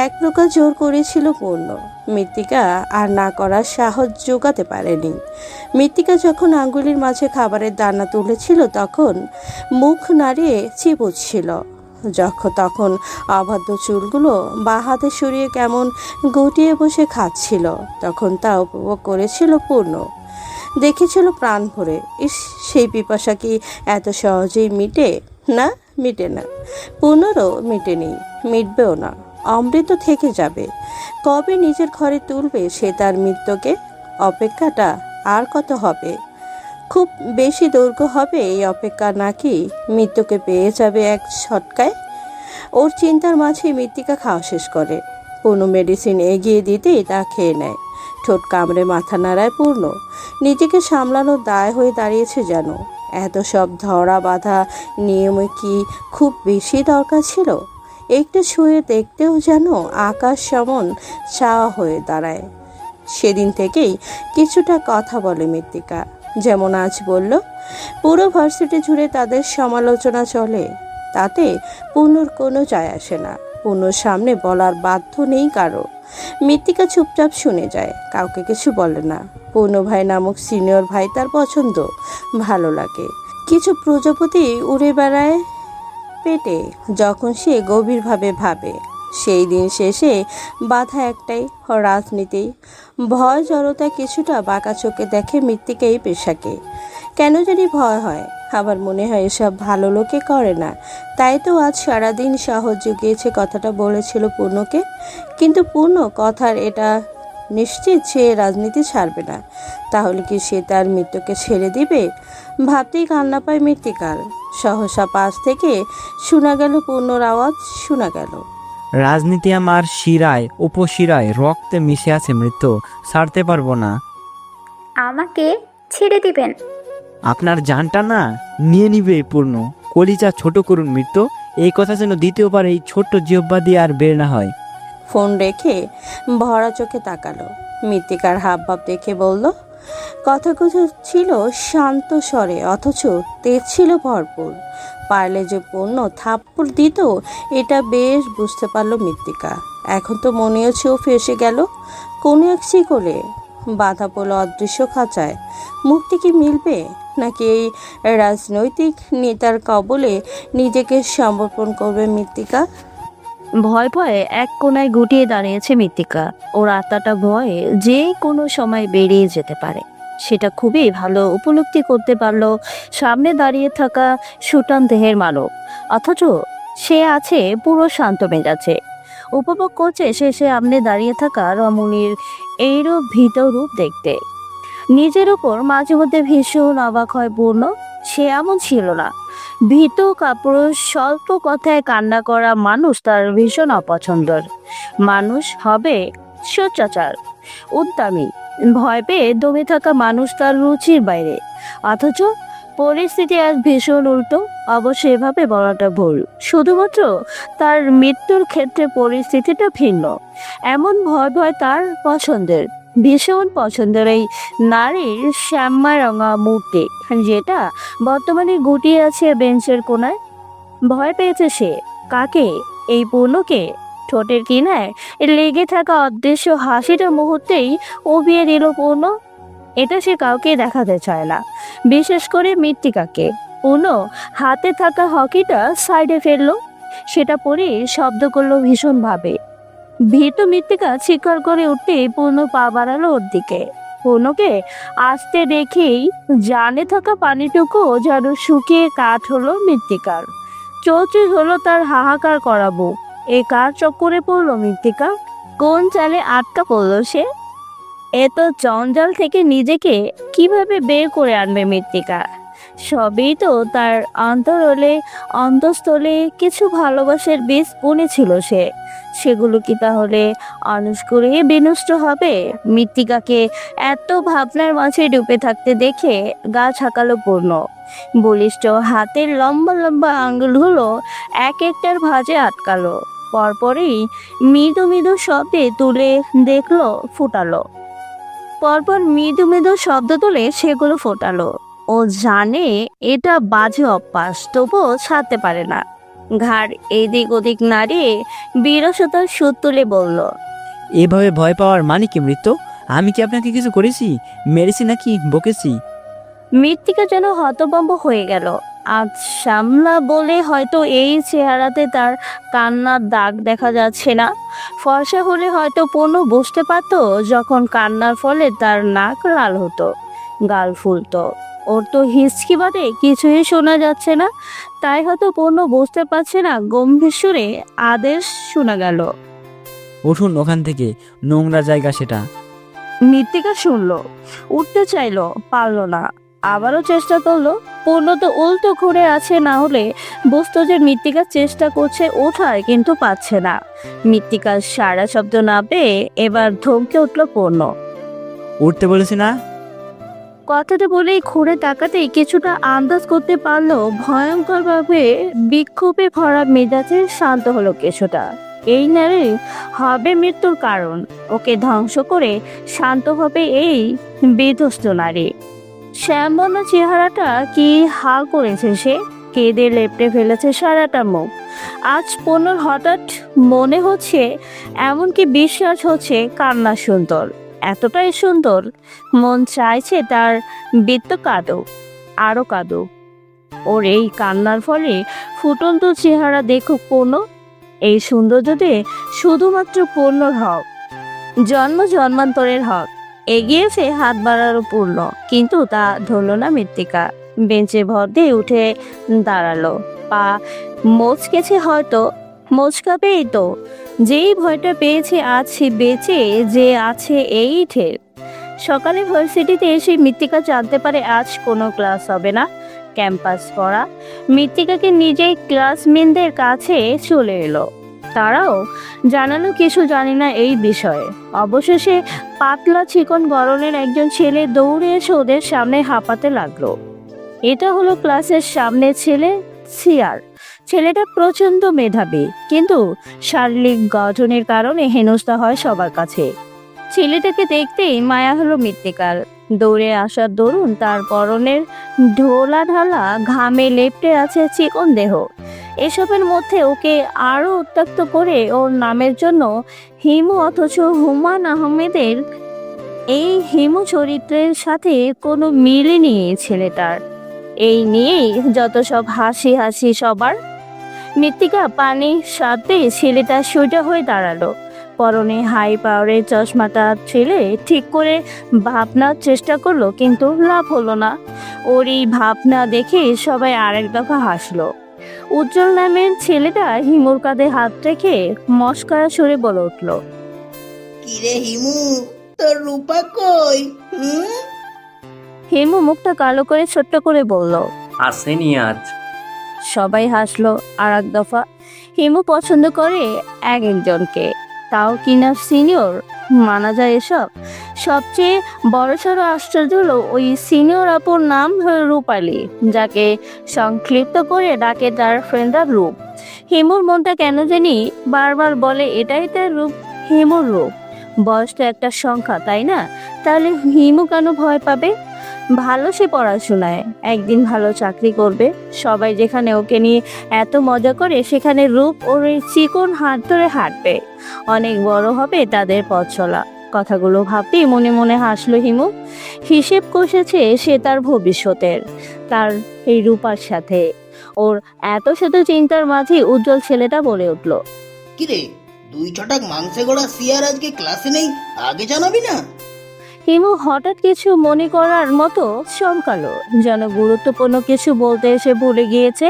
এক প্রকার জোর করেছিল পূর্ণ, মৃত্তিকা আর না করার সাহস জোগাতে পারেনি। মৃত্তিকা যখন আঙ্গুলির মাঝে খাবারের দানা তুলেছিল তখন মুখ নাড়িয়ে চিবুচ্ছিল, তখন অবাধ্য চুলগুলো বাঁ হাতে সরিয়ে কেমন গুটিয়ে বসে খাচ্ছিল, তখন তা উপভোগ করেছিল পূর্ণ। দেখেছিল প্রাণ ভরে। সেই পিপাসা কি এত সহজেই মিটে? না, মিটে না। পুনরও মিটেনি, মিটবেও না। অমৃত থেকে যাবে। কবে নিজের ঘরে তুলবে সে তার মৃত্যুকে? অপেক্ষাটা আর কত হবে? খুব বেশি দৈর্ঘ্য হবে এই অপেক্ষা, নাকি মৃত্যুকে পেয়ে যাবে এক ছটকায়? ওর চিন্তার মাঝে মৃত্তিকা খাওয়া শেষ করে। পূর্ণ মেডিসিন এগিয়ে দিতেই তা খেয়ে নেয়। ঠোঁট কামড়ে মাথা নাড়ায় পূর্ণ। নিজেকে সামলানোর দায় হয়ে দাঁড়িয়েছে যেন। এত সব ধরা বাঁধা নিয়মে কি খুব বেশি দরকার ছিল? একটু ছুঁয়ে দেখতেও যেন আকাশ সমান চাওয়া হয়ে দাঁড়ায়। সেদিন থেকেই কিছুটা কথা বলে মৃত্তিকা, যেমন আজ বলল। পুরো ভার্সিটি জুড়ে তাদের সমালোচনা চলে, তাতে পূর্ণর কোনো যায় আসে না। পূর্ণর সামনে বলার বাধ্য নেই কারো। মৃত্তিকা চুপচাপ শুনে যায়, কাউকে কিছু বলে না। পূর্ণ ভাই নামক সিনিয়র ভাই তার পছন্দ, ভালো লাগে। কিছু প্রজাপতি উড়ে বেড়ায় পেটে যখন সে গভীরভাবে ভাবে। সেই দিন শেষে বাধা একটাই, রাজনীতি। ভয় জড়তা কিছুটা বাঁকা চোখে দেখে মৃত্তিকা এই পেশাকে। কেন জানি ভয় হয়, আবার মনে হয় এসব ভালো লোকে করে না। তাই তো আজ সারাদিন সাহস জুগিয়েছে কথাটা বলেছিল পূর্ণকে। কিন্তু পূর্ণ কথার এটা নিশ্চিত সে রাজনীতি ছাড়বে না। তাহলে কি সে তার মৃত্যুকে ছেড়ে দিবে? ভাবতেই কান্না পায় মৃত্তিকার। সহসা পাশ থেকে শোনা গেল পূর্ণর আওয়াজ, শোনা গেল, রাজনীতি আমার শিরায় উপশিরায় রক্তে মিশে আছে মৃত্যু, ছাড়তে পারবো না। আমাকে ছেড়ে দিবেন? আপনার জানটা না নিয়ে নিবে পূর্ণ। কলিজা ছোট করুন মৃত্যু, এই কথা যেন দ্বিতীয়বার এই ছোট্ট জিহ্বা দিয়ে আর বের না হয়। ফোন রেখে ভরা চোখে তাকালো। মৃত্তিকার হাবভাব দেখে বলল, কথাগুলো ছিল শান্ত স্বরে, অথচ তেজ ছিল ভরপুর। পারলে যে পূর্ণ থাপ্পড় দিত এটা বেশ বুঝতে পারল মৃত্তিকা। এখন তো মনে হচ্ছে ও ফেসে গেল কোনো এক শিকলে, বাধা পড়ল অদৃশ্য খাঁচায়। মুক্তি কি মিলবে, নাকি এই রাজনৈতিক নেতার কবলে নিজেকে সমর্পণ করবে মৃত্তিকা? ভয় ভয়ে এক কোণায় গুটিয়ে দাঁড়িয়েছে মৃত্তিকা। ওর আত্মাটা ভয়ে যে কোনো সময় বেরিয়ে যেতে পারে, সেটা খুবই ভালো উপলব্ধি করতে পারলো সামনে দাঁড়িয়ে থাকা সুটান দেহের মানব। অথচ সে আছে পুরো শান্ত মেজাজে, উপভোগ করছে সে সামনে দাঁড়িয়ে থাকা রমণীর এইরূপ ভীত রূপ দেখতে। নিজের উপর মাঝে মধ্যে ভীষণ অবাক হয় পূর্ণ। সে এমন ছিল না। ভীত কাপড় স্বল্প কথায় কান্না করা মানুষ তার ভীষণ অপছন্দর। মানুষ হবে সোচ্চাচার, উদ্দামী, ভয় পেয়ে দমে থাকা মানুষ তার রুচির বাইরে। অথচ পরিস্থিতি আজ ভীষণ উল্টো। অবশ্য এভাবে বলাটা ভুল, শুধুমাত্র তার মৃত্যুর ক্ষেত্রে পরিস্থিতিটা ভিন্ন। এমন ভয় ভয় তার পছন্দের, ভীষণ পছন্দের এই নারীর শ্যামা রঙা মূর্তি, যেটা বর্তমানে গুটিয়ে আছে বেঞ্চের কোনায়। ভয় পেয়েছে সে কাকে? এই পূর্ণকে। ঠোঁটের কিনায় লেগে থাকা অদৃশ্য হাসিটা মুহূর্তেই উবিয়ে দিল পূর্ণ। এটা সে কাউকে দেখাতে চায় না, বিশেষ করে মৃত্তিকাকে। পূর্ণ হাতে থাকা হকিটা সাইডে ফেললো, সেটা পরে শব্দ করলো ভীষণভাবে। ভীত মৃত্তিকা চিৎকার করে উঠতে পূর্ণ পা বাড়ালো ওর দিকে। পূর্ণকে আসতে দেখেই জানে থাকা পানিটুকু যেন শুকিয়ে কাঠ হলো মৃত্তিকার। চৌচির হলো তার হাহাকার করাবো। এ কার চক্করে পড়লো মৃত্তিকা? কোন চালে আটকা পড়লো সে? এত জঞ্জাল থেকে নিজেকে কিভাবে বের করে আনবে মৃত্তিকা? সবই তো তার অন্তঃস্থলে কিছু ভালোবাসার বীজ বুনেছিল সে। সেগুলো কি তাহলে অনুষ্করে বিনষ্ট হবে? মৃত্তিকাকে এত ভাবনার মাঝে ডুবে থাকতে দেখে গা ছাকালো পূর্ণ। বলিষ্ঠ হাতের লম্বা লম্বা আঙ্গুলগুলো এক একটার ভাঁজে আটকালো। পরপরই মৃদু মৃদু শব্দে তুলে দেখলো ফুটালো। পরপর মৃদু মৃদু শব্দ তুলে সেগুলো ফোটালো। ও জানে এটা বাজে অভ্যাস, তবুও ছাড়তে পারে না। ঘাড় এদিক ওদিক নাড়িয়ে বিরসতার সুর তুলে বলল, এভাবে ভয় পাওয়ার মানে কি মৃত্যু? আমি কি আপনাকে কিছু করেছি? মেরেছি নাকি বকেছি? মৃত্তিকা যেন হতভম্ব হয়ে গেল। আজ শ্যামলা বলে হয়তো এই চেহারাতে তার কান্নার দাগ দেখা যাচ্ছে না। ফর্সা হলে হয়তো পূর্ণ বুঝতে পারত যখন কান্নার ফলে তার নাক লাল হতো, গাল ফুলতো। ওর তো হিচকি বাদে কিছুই শোনা যাচ্ছে না, তাই হয়তো পূর্ণ বুঝতে পারছে না। গম্ভীর সুরে আদেশ শোনা গেল, উঠুন ওখান থেকে, নোংরা জায়গা সেটা। মৃত্তিকা শুনলো, উঠতে চাইলো, পারলো না। আবারও চেষ্টা করলো। পূর্ণ তো উল্টো ঘুরে আছে, না হলে বুঝতো যে মৃত্তিকা চেষ্টা করছে ওঠার, কিন্তু পাচ্ছে না। মৃত্তিকার সারা শব্দ না পেয়ে এবার ধমকে উঠলো পূর্ণ। উঠতে বলেছি না? কথাটা বলেই ঘুরে তাকাতেই কিছুটা আন্দাজ করতে পারলো ভয়ঙ্করভাবে বিক্ষোভে ভরা মেজাজে শান্ত হলো কিছুটা। এই নারী হবে মৃত্যুর কারণ। ওকে ধ্বংস করে শান্ত হবে এই বিধ্বস্ত নারী। শ্যামবর্ণ চেহারাটা কি হাল করেছে সে? কেঁদে লেপটে ফেলেছে সারাটা মুখ। আজ পূর্ণর হঠাৎ মনে হচ্ছে, এমনকি বিশ্বাস হচ্ছে কান্না সুন্দর, এতটাই সুন্দর মন চাইছে তার বৃত্ত কাঁদো, আরো কাঁদো। ওর এই কান্নার ফলে ফুটন্ত চেহারা দেখুক পূর্ণ। এই সৌন্দর্যতে শুধুমাত্র পূর্ণর হক, জন্ম জন্মান্তরের হক। এগিয়েছে হাত বাড়ারও পূর্ণ, কিন্তু তা ধরল না মৃত্তিকা। বেঞ্চে ভর দিয়ে উঠে দাঁড়ালো, পা মচকেছে হয়তো, মচকাবেই তো। যেই ভয়টা পেয়েছে আজ সে বেঁচে যে আছে এই ঠের। সকালে ভার্সিটিতে এসে মৃত্তিকা জানতে পারে আজ কোনো ক্লাস হবে না, ক্যাম্পাস পড়া। মৃত্তিকাকে নিজেই ক্লাসমেটদের কাছে চলে এলো। তারাও জানালো কিছু জানি না এই বিষয়ে। অবশেষে পাতলা চিকন গড়নের একজন ছেলে দৌড়ে এসে ওদের সামনে হাঁপাতে লাগলো। এটা হলো ক্লাসের সামনে ছেলে সিয়ার। ছেলেটা প্রচন্ড মেধাবী, কিন্তু শারীরিক গঠনের কারণে হেনস্থা হয় সবার কাছে। ছেলেটাকে দেখতেই মায়া হলো মৃত্তিকার। দৌড়ে আসার দরুন তার পরনের ঢোলা ঢালা ঘামে লেপ্টে আছে চিকন দেহ। এসবের মধ্যে ওকে আরো উত্ত্যক্ত করে ওর নামের জন্য হিমু, অথচ হুমায়ুন আহমেদের এই হিমু চরিত্রের সাথে কোনো মিলই নেই ছেলেটার। এই নিয়েই যত সব হাসি হাসি সবার। মৃত্তিকা পানি সাথে ছেলেটা সোজা হয়ে দাঁড়ালো। পরনে হাই পাওয়ারের চশমাটা ছেলে ঠিক করে ভাবনার চেষ্টা করলো, কিন্তু লাভ হলো না। ওর এই ভাবনা দেখে সবাই আরেক দফা হাসলো। উজ্জ্বল নামের ছেলেটা হিমুর কাঁধে হাত রেখে মস্করা সুরে বলে উঠল, কিরে হিমু, তোর রূপা কই? হিমু মুখটা কালো করে ছোট্ট করে বলল, আসেনি আজ। সবাই হাসলো আর এক দফা। হিমু পছন্দ করে এক একজনকে, তাও কিনা সিনিয়র। মানা যায় এসব। সবচেয়ে বড়সড় আশ্চর্য হলো ওই সিনিয়র আপুর নাম রূপালী, যাকে সংক্ষিপ্ত করে ডাকে তার ফ্রেন্ডরা রূপ। হিমুর মনটা কেন জানি বারবার বলে এটাই তার রূপ, হিমুর রূপ। বয়স তো একটা সংখ্যা, তাই না? তাহলে হিমু কেন ভয় পাবে? ভালো সে পড়াশোনায়, একদিন ভালো চাকরি করবে। সবাই যেখানে ওকে নিয়ে এত মজা করে, সেখানে রূপ ওর এই চিকন হাত ধরে হাঁটবে। অনেক বড় হবে তাদের পথ চলা। কথাগুলো ভাবতেই মনে মনে হাসলো হিমু। হিসেব কষেছে সে তার ভবিষ্যতের, তার এই রূপার সাথে। ওর এত শত চিন্তার মাঝে উজ্জ্বল ছেলেটা বলে উঠল, কিরে, দুই ছটাক মাংসে গোড়া সিয়ার আজকে ক্লাসে নেই, আগে জানাবি না? হিমু হঠাৎ কিছু মনে করার মতো চমকালো, যেন গুরুত্বপূর্ণ কিছু বলতে এসে ভুলে গিয়েছে।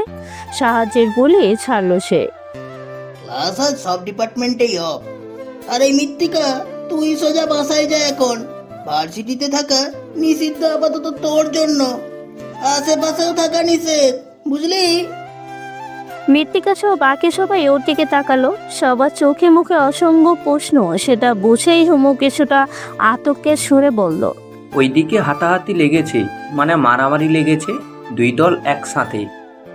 সাহায্যের বলে ছাড়লো সে। ক্লাস আজ সব ডিপার্টমেন্টেই অফ। আর এই মৃত্তিকা, তুই সোজা বাসায় যা এখন। ভার্সিটিতে থাকা নিষিদ্ধ আপাতত তোর জন্য। আশেপাশেও থাকা নিষেধ, বুঝলি? মৃত্তিকা সহ বাকি সবাই ওর দিকে তাকালো, সবার চোখে মুখে অসংখ্য প্রশ্ন। সেটা বুঝেই হিমু কিছুটা আতঙ্কের সুরে বলল, ওইদিকে হাতাহাতি লেগেছে, মানে মারামারি লেগেছে, দুই দল একসাথে।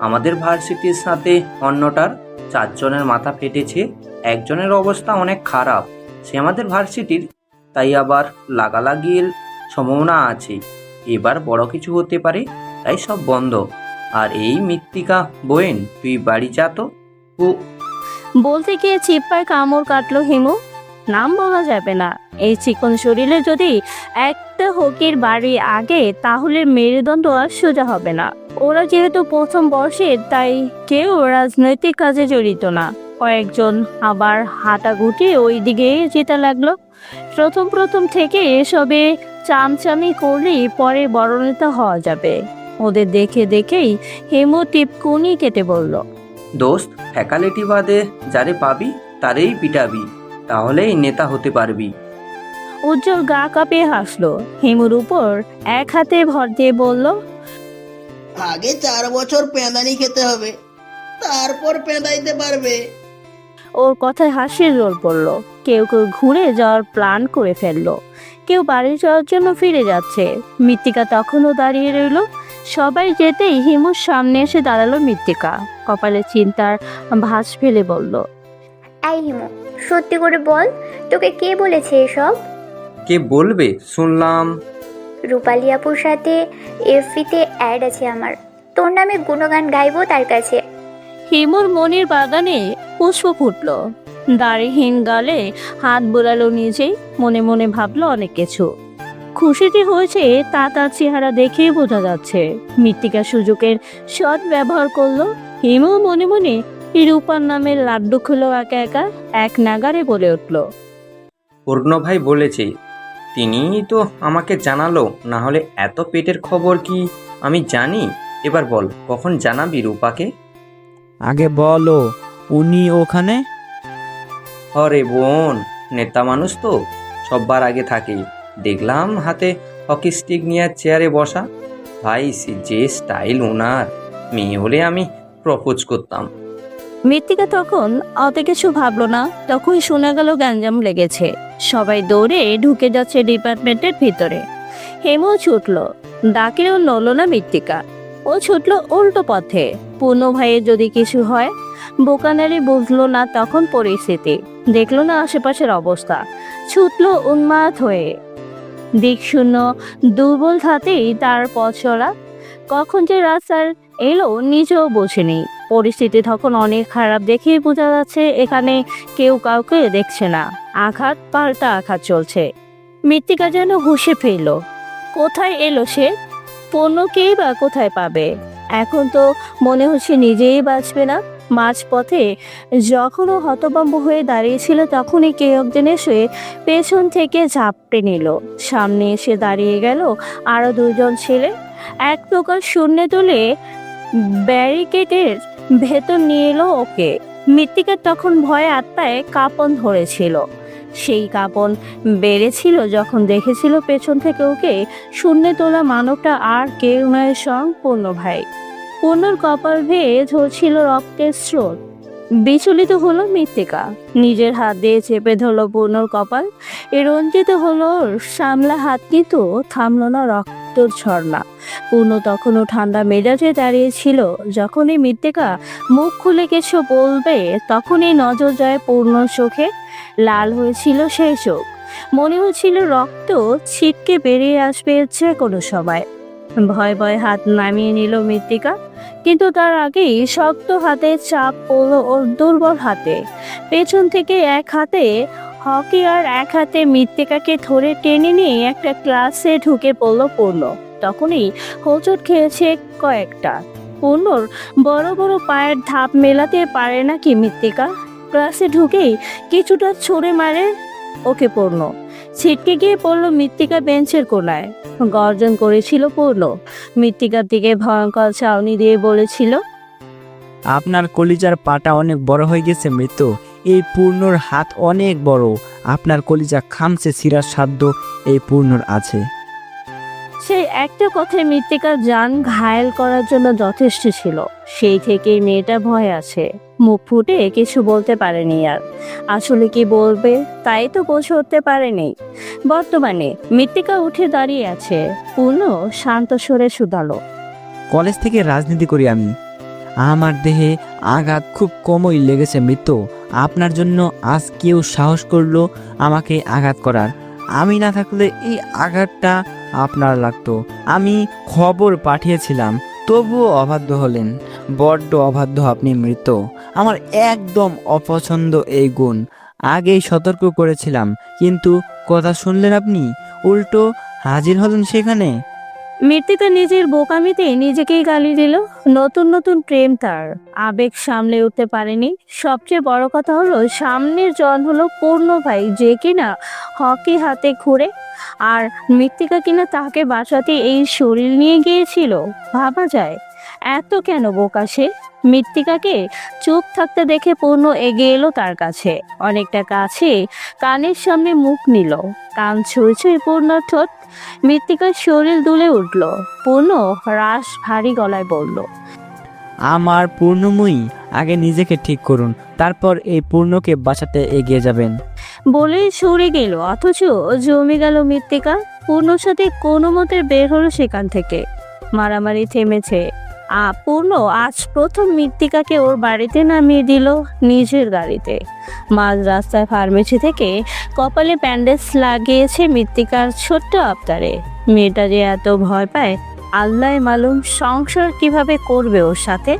আমাদের ভার্সিটির সাথে অন্যটার 4 জনের মাথা ফেটেছে, একজনের অবস্থা অনেক খারাপ, সে আমাদের ভার্সিটির, তাই আবার লাগালাগির সম্ভাবনা আছে। এবার বড় কিছু হতে পারে, তাই সব বন্ধ। আর এই মৃত্তিকা বোয়েন, তুই বাড়ি যা তো। ও বলতে গিয়ে চিপ্পায় কামড় কাটলো হিমু। নাম বলা যাবে না। এই চিকন শরীরে যদি একটা হকির বাড়ি আগে, তাহলে মেরুদণ্ড আর সোজা হবে না। ওরা যেহেতু প্রথম বর্ষের, তাই কেউ রাজনৈতিক কাজে জড়িত না। কয়েকজন আবার হাঁটা গুটিয়ে ওই দিকে যেতে লাগলো। প্রথম থেকে এসবে চামচামি করলেই পরে বড় নেতা হওয়া যাবে। ওদের দেখেই হিমু টিপকুনি কেটে বলল, দোস্ত, ফ্যাকাল্টি বাদে যারে পাবি তারেই পিটাবি, তাহলেই নেতা হতে পারবি। উজ্জ্বল গা কাঁপিয়ে হাসলো। হিমুর উপর এক হাতে ভর দিয়ে বলল, আগে 4 বছর পেঁদানি খেতে হবে, তারপর পেঁদাইতে পারবে। ওর কথায় হাসির রোল পড়ল। কেউ ঘুরে যাওয়ার প্ল্যান করে ফেললো, কেউ বাড়ি যাওয়ার জন্য ফিরে যাচ্ছে। মৃত্তিকা তখনও দাঁড়িয়ে রইল। সবাই যেতেই হিমুর সামনে এসে দাঁড়ালো মৃত্তিকা। কপালে চিন্তার ভাঁজ ফেলে বলল, এই হিমু, সত্যি করে বল, তোকে কে বলেছে এসব? কে বলবে? শুনলাম। রূপালী আপুর সাথে এফবিতে অ্যাড আছে আমার, তোর নামে গুণগান গাইবো তার কাছে। হিমুর মনির বাগানে পুষ্প ফুটল। দাড়িহীন গালে হাত বোলালো নিজেই, মনে মনে ভাবলো অনেক কিছু। খুশিতে হয়েছে তা তার চেহারা দেখেই বোঝা যাচ্ছে। মৃত্তিকা সুযোগের সৎ ব্যবহার করলো। হিমু মনে মনে রূপার নামের লাড্ডু খুলো একা একা, এক নাগারে বলে উঠল, পূর্ণ ভাই বলেছে, তিনিই তো আমাকে জানালো, না হলে এত পেটের খবর কি আমি জানি? এবার বল, কখন জানাবি রূপাকে? আগে বলো, উনি ওখানে? অরে বোন, নেতা মানুষ তো সববার আগে থাকে। দেখলাম হাতে হকি স্টিক নিয়ে চেয়ারে বসা। ভাই, যে স্টাইল ওনার, মেয়ে হলে আমি প্রপোজ করতাম। মৃত্তিকা তখন অত কিছু ভাবলো না। তখন শোনা গেল গ্যাঞ্জাম লেগেছে। সবাই দৌড়ে ঢুকে যাচ্ছে ডিপার্টমেন্টের ভিতরে। হেমু ছুটল, ডাকেও নড়ল না মৃত্তিকা। ও ছুটল উল্টো পথে। পূর্ণ ভাইয়ের যদি কিছু হয়। বোকানারি বুঝলো না তখন পরিস্থিতি, দেখলো না আশেপাশের অবস্থা। ছুটল উন্মাদ হয়ে। দিক শূন্য দুর্বল হাতেই তার পথ চলা। কখন যে রাস্তার এলো নিজেও বোঝেনি। পরিস্থিতি তখন অনেক খারাপ দেখেই বোঝা যাচ্ছে এখানে কেউ কাউকে দেখছে না। আঘাত পাল্টা আঘাত চলছে। মৃত্তিকা যেন হুঁশে ফিরল। কোথায় এলো সে? পণ্যকেই বা কোথায় পাবে? এখন তো মনে হচ্ছে নিজেই বাঁচবে না। মাঝপথে যখনও হতভম্ব হয়ে দাঁড়িয়েছিল, তখনই কেউ একজন এসে পেছন থেকে ঝাপটে নিল। সামনে এসে দাঁড়িয়ে গেল আরো 2 জন ছেলে। এক প্রকার শূন্যে তুলে ব্যারিকেডের ভেতর নিয়ে এলো ওকে। মৃত্তিকার তখন ভয়ে আত্মায় কাঁপন ধরেছিল। সেই কাঁপন বেড়েছিল যখন দেখেছিল পেছন থেকে ওকে শূন্যে তোলা মানবটা আর কেউ নয়, স্বয়ং পূর্ণ ভাই। পূর্ণর কপাল বেয়ে ঝরছিল রক্তের স্রোত। বিচলিত হলো মৃত্তিকা, নিজের হাত দিয়ে চেপে ধরলো পূর্ণর কপাল। রঞ্জিত হলো সামলা হাত, কিন্তু থামলো না রক্তর ঝর্ণা। পূর্ণ তখনও ঠান্ডা মেজাজে দাঁড়িয়েছিল। যখনই মৃত্তিকা মুখ খুলে কিছু বলবে, তখনই নজর যায় পূর্ণর চোখে। লাল হয়েছিল সেই চোখ, মনে হচ্ছিল রক্ত ছিটকে বেরিয়ে আসবে যে কোনো সময়। ভয় ভয় হাত নামিয়ে নিল মৃত্তিকা, কিন্তু তার আগেই শক্ত হাতে চাপ পড়ল ওর দুর্বল হাতে। পেছন থেকে এক হাতে হকি আর এক হাতে মৃত্তিকাকে ধরে টেনে নিয়ে একটা ক্লাসে ঢুকে পড়ল পূর্ণ। তখনই হোঁচট খেয়েছে কয়েকটা। পূর্ণর বড় বড় পায়ের ধাপ মেলাতে পারে নাকি মৃত্তিকা। ক্লাসে ঢুকেই কিছুটা ছুঁড়ে মারে ওকে পূর্ণ। ছিটকে গিয়ে পড়ল মৃত্তিকা বেঞ্চের কোনায়। গর্জন করেছিল পূর্ণ। মৃত্তিকার দিকে ভয়ঙ্কর চাউনি দিয়ে বলেছিল, আপনার কলিজার পাটা অনেক বড় হয়ে গেছে মৃত্যু। এই পূর্ণর হাত অনেক বড়। আপনার কলিজা খামছে ছিঁড়ার সাধ্য এই পূর্ণর আছে। সেই একটা কথায় মৃত্তিকার জান ঘায়েল করার জন্য যথেষ্ট ছিল। সেই থেকেই মেয়েটা ভয় আছে। মুখ ফুটে কিছু বলতে পারেনি আর। আসলে কি বলবে তাই তো বুঝে উঠতে পারেনি। বর্তমানে মৃত্তিকা উঠে দাঁড়িয়ে আছে। পূর্ণ শান্ত স্বরে শুধালো, কলেজ থেকে রাজনীতি করি আমি। আমার দেহে আঘাত খুব কমই লেগেছে মৃত্যু। আপনার জন্য আজ কেউ সাহস করলো আমাকে আঘাত করার। আমি না থাকলে এই আঘাতটা আপনার লাগতো। আমি খবর পাঠিয়েছিলাম, তবুও অবাধ্য হলেন। বড্ড অবাধ্য আপনি মৃত্যু। আমার একদম অপছন্দ এই গুণ। আগেই সতর্ক করেছিলাম, কিন্তু কথা শুনলেন আপনি? উল্টো হাজির হলেন সেখানে। মৃত্তিকা নিজের বোকামিতে নিজেকেই গালি দিল। নতুন নতুন প্রেম তার, আবেগ সামলে উঠতে পারেনি। সবচেয়ে বড় কথা হলো সামনের জন হলো পূর্ণ ভাই, যে কিনা হকি হাতে ঘুরে, আর মৃত্তিকা কিনা তাকে বাঁচাতে এই শরীর নিয়ে গিয়েছিল। ভাবা যায় এত কেন বোকা সে। মৃত্তিকাকে চুপ থাকতে দেখে পূর্ণ এগিয়ে এলো তার কাছে, অনেকটা কাছে। কানের সামনে মুখ নিল, কান ছুঁই ছুঁই পূর্ণর ঠোঁট। মৃত্তিকার শরীর দুলে উঠল। পূর্ণ রাশ ভারী গলায় বলল, আমার পূর্ণময়ী, আগে নিজেকে ঠিক করুন, তারপর এই পূর্ণকে বাঁচাতে এগিয়ে যাবেন। বলেই সরে গেল। অথচ জমে গেল মৃত্তিকা। পূর্ণর সাথে কোনো মতে বের হলো সেখান থেকে। মারামারি থেমেছে। পূর্ণ আজ প্রথম মৃত্তিকাকে ওর বাড়িতে নামিয়ে দিল নিজের গাড়িতে। মাঝ রাস্তায় ফার্মেসি থেকে কপালে ব্যান্ডেজ লাগিয়েছে মৃত্তিকার ছোট্ট আবতারে। মেয়েটা যে এত ভয় পায় আল্লাহ মালুম। সংসার কিভাবে করবে ওর সাথে।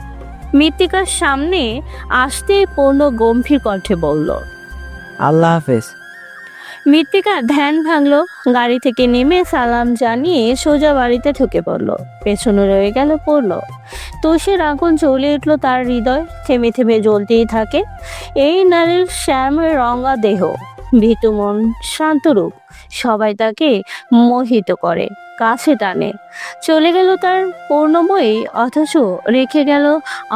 মৃত্তিকার সামনে আসতে পূর্ণ গম্ভীর কণ্ঠে বলল, আল্লাহ হাফেজ। মৃত্তিকা ধ্যান ভাঙলো। গাড়ি থেকে নেমে সালাম জানিয়ে সোজা বাড়িতে ঢুকে পড়লো। পেছনে রয়ে গেল পড়লো। তুষের আগুন জ্বলে উঠলো তার হৃদয়, থেমে থেমে জ্বলতেই থাকে। এই নারীর শ্যামের রঙা দেহ, ভীতু মন, শান্ত রূপ, সবাই তাকে মোহিত করে, কাছে টানে। চলে গেল তার পূর্ণময়ী, অথচ রেখে গেল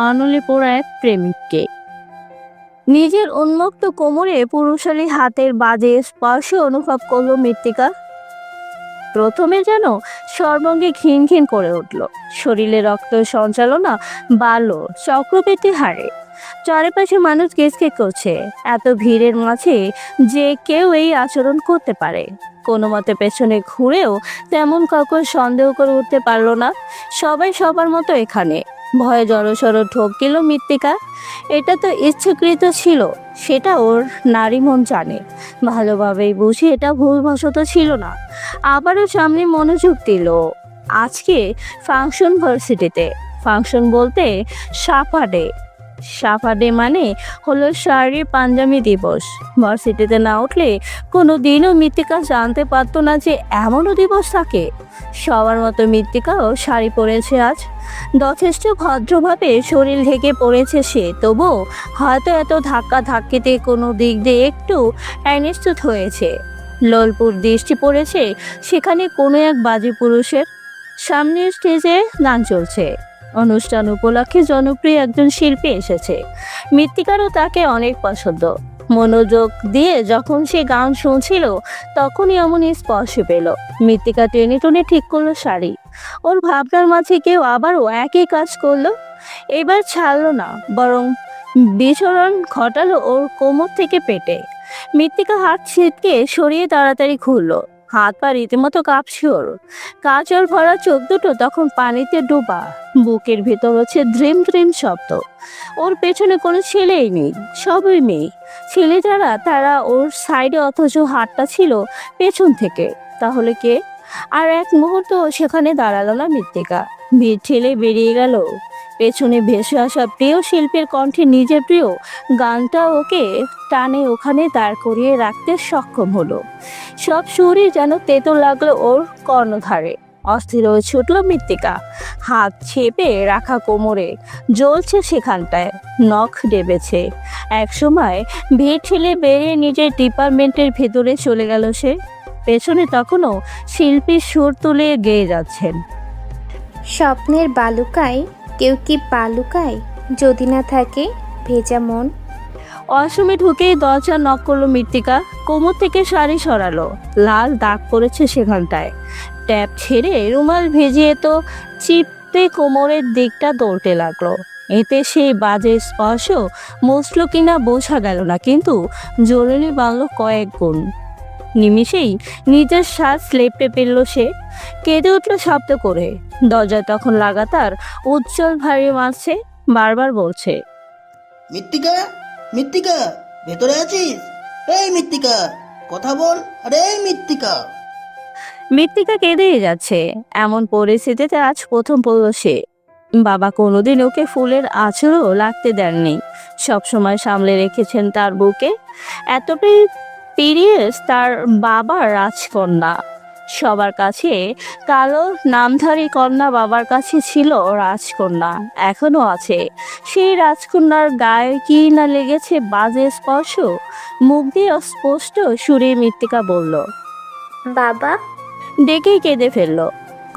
আনলে পোড়া এক প্রেমিককে। নিজের উন্মুক্ত কোমরে পুরুষালী হাতের বাজে স্পর্শ অনুভব করলো মৃত্তিকা। প্রথমে যেন সর্বাঙ্গে ঘিন ঘিন করে উঠল। শরীরে রক্ত সঞ্চালনা বাড়ল চক্রবৃদ্ধি হারে। চারিপাশে মানুষ গেছকে করছে। এত ভিড়ের মাঝে যে কেউ এই আচরণ করতে পারে। কোনো মতে পেছনে ঘুরেও তেমন কাউকে সন্দেহ করে উঠতে পারল না। সবাই সবার মতো এখানে। ভয়ে জড়সড় ঢোক গেল মৃত্তিকা। এটা তো ইচ্ছাকৃত ছিল, সেটা ওর নারী মন জানে। ভালোভাবেই বুঝি এটা ভুলবশত ছিল না। আবারও সামনে মনোযোগ দিল। আজকে ফাংশন ভার্সিটিতে। ফাংশন বলতে সাফা ডে মানে হলো শাড়ি পাঞ্জাবি দিবস। ভার্সিটিতে না উঠলে কোনো দিনও মৃত্তিকা জানতে পারতো না যে এমনও দিবস থাকে। সবার মতো মৃত্তিকাও শাড়ি পরেছে আজ। যথেষ্ট ভদ্রভাবে শরীর ঢেকে পড়েছে সে, তবুও হয়তো এত ধাক্কা ধাক্কিতে কোনো দিক দিয়ে একটু অ্যানিস্তুত হয়েছে। লোলপুর দৃষ্টি পড়েছে সেখানে কোনো এক বাজে পুরুষের। সামনের স্টেজে গান চলছে। অনুষ্ঠান উপলক্ষে জনপ্রিয় একজন শিল্পী এসেছে। মৃত্তিকারও তাকে অনেক পছন্দ। মনোযোগ দিয়ে যখন সে গান শুনছিল তখনই এমন স্পর্শ পেল। মৃত্তিকা টেনে টুনে ঠিক করলো শাড়ি। ওর ভাবনার মাঝে কেউ আবারও একই কাজ করলো। এবার ছাড়লো না, বরং বিচরণ ঘটালো ওর কোমর থেকে পেটে। মৃত্তিকা হাত ছিটকে সরিয়ে তাড়াতাড়ি ঘুরলো। হাত পা রীতিমতো কাঁপছে ওর। কাজল ভরা চোখ দুটো তখন পানিতে ডোবা। বুকের ভেতর হচ্ছে ধ্রিম ধ্রিম শব্দ। ওর পেছনে কোনো ছেলেই নেই, সবই মেয়ে। ছেলে যারা তারা ওর সাইডে, অথচ হাতটা ছিল পেছন থেকে। তাহলে কে? আর এক মুহূর্ত সেখানে দাঁড়ালো না মৃত্তিকা। ভিড় ঠেলে বেরিয়ে গেল। পেছনে ভেসে আসা প্রিয় শিল্পীর কণ্ঠে নিজের প্রিয় গানটা ওকে টানে ওখানে দাঁড় করিয়ে রাখতে সক্ষম হলো। সব সুরই যেন তেতো লাগলো ওর কর্ণধারে। অস্থির হয়ে ছুটল মৃত্তিকা। হাত চেপে রাখা কোমরে জ্বলছে সেখানটায়, নখ ডেবেছে। একসময় ভিড় ঠেলে বেরিয়ে নিজের ডিপার্টমেন্টের ভেতরে চলে গেল সে। পেছনে তখনও শিল্পীর সুর তুলে গেয়ে যাচ্ছেন। স্বপ্নের বালুকায় কেউ কি বালুকায়, যদি না থাকে ভেজা মন। ওয়াশরুমে ঢুকেই দরজা নক করলো মৃত্তিকা। কোমর থেকে শাড়ি সরালো, লাল দাগ পড়েছে সেখানটায়। ট্যাপ ছেড়ে রুমাল ভেজিয়ে তো চিপতে কোমরের দিকটা দৌড়তে লাগলো। এতে সেই বাজে স্পর্শ মুছল কিনা বোঝা গেল না, কিন্তু জ্বলনি বাড়ল কয়েক গুণ। নিমিষেই নিজের শ্বাস লেপটে ফেলল সে। কেঁদে উঠল শব্দ করে। দরজায় তখন লাগাতার উজ্জ্বল ভারী মারছে, বারবার বলছে, মৃত্তিকা, মৃত্তিকা, ভেতরে আছিস? এই মৃত্তিকা, কথা বল। আরে এই মৃত্তিকা। মৃত্তিকা কেঁদেই যাচ্ছে। এমন পরিস্থিতিতে আজ প্রথম পড়ল সে। বাবা কোনোদিন ওকে ফুলের আঁচড়ও লাগতে দেননি, সবসময় সামলে রেখেছেন তার বুকে। এতটাই পিরিয়স তার বাবার রাজকন্যা। সবার কাছে কালো নামধারী কন্যা বাবার কাছে ছিল রাজকন্যা, এখনো আছে। সেই রাজকন্যার গায়ে কি না লেগেছে বাজে স্পর্শ। মুখ দিয়ে স্পষ্ট সুরে মৃত্তিকা বলল, বাবা। ডেকেই কেঁদে ফেলল।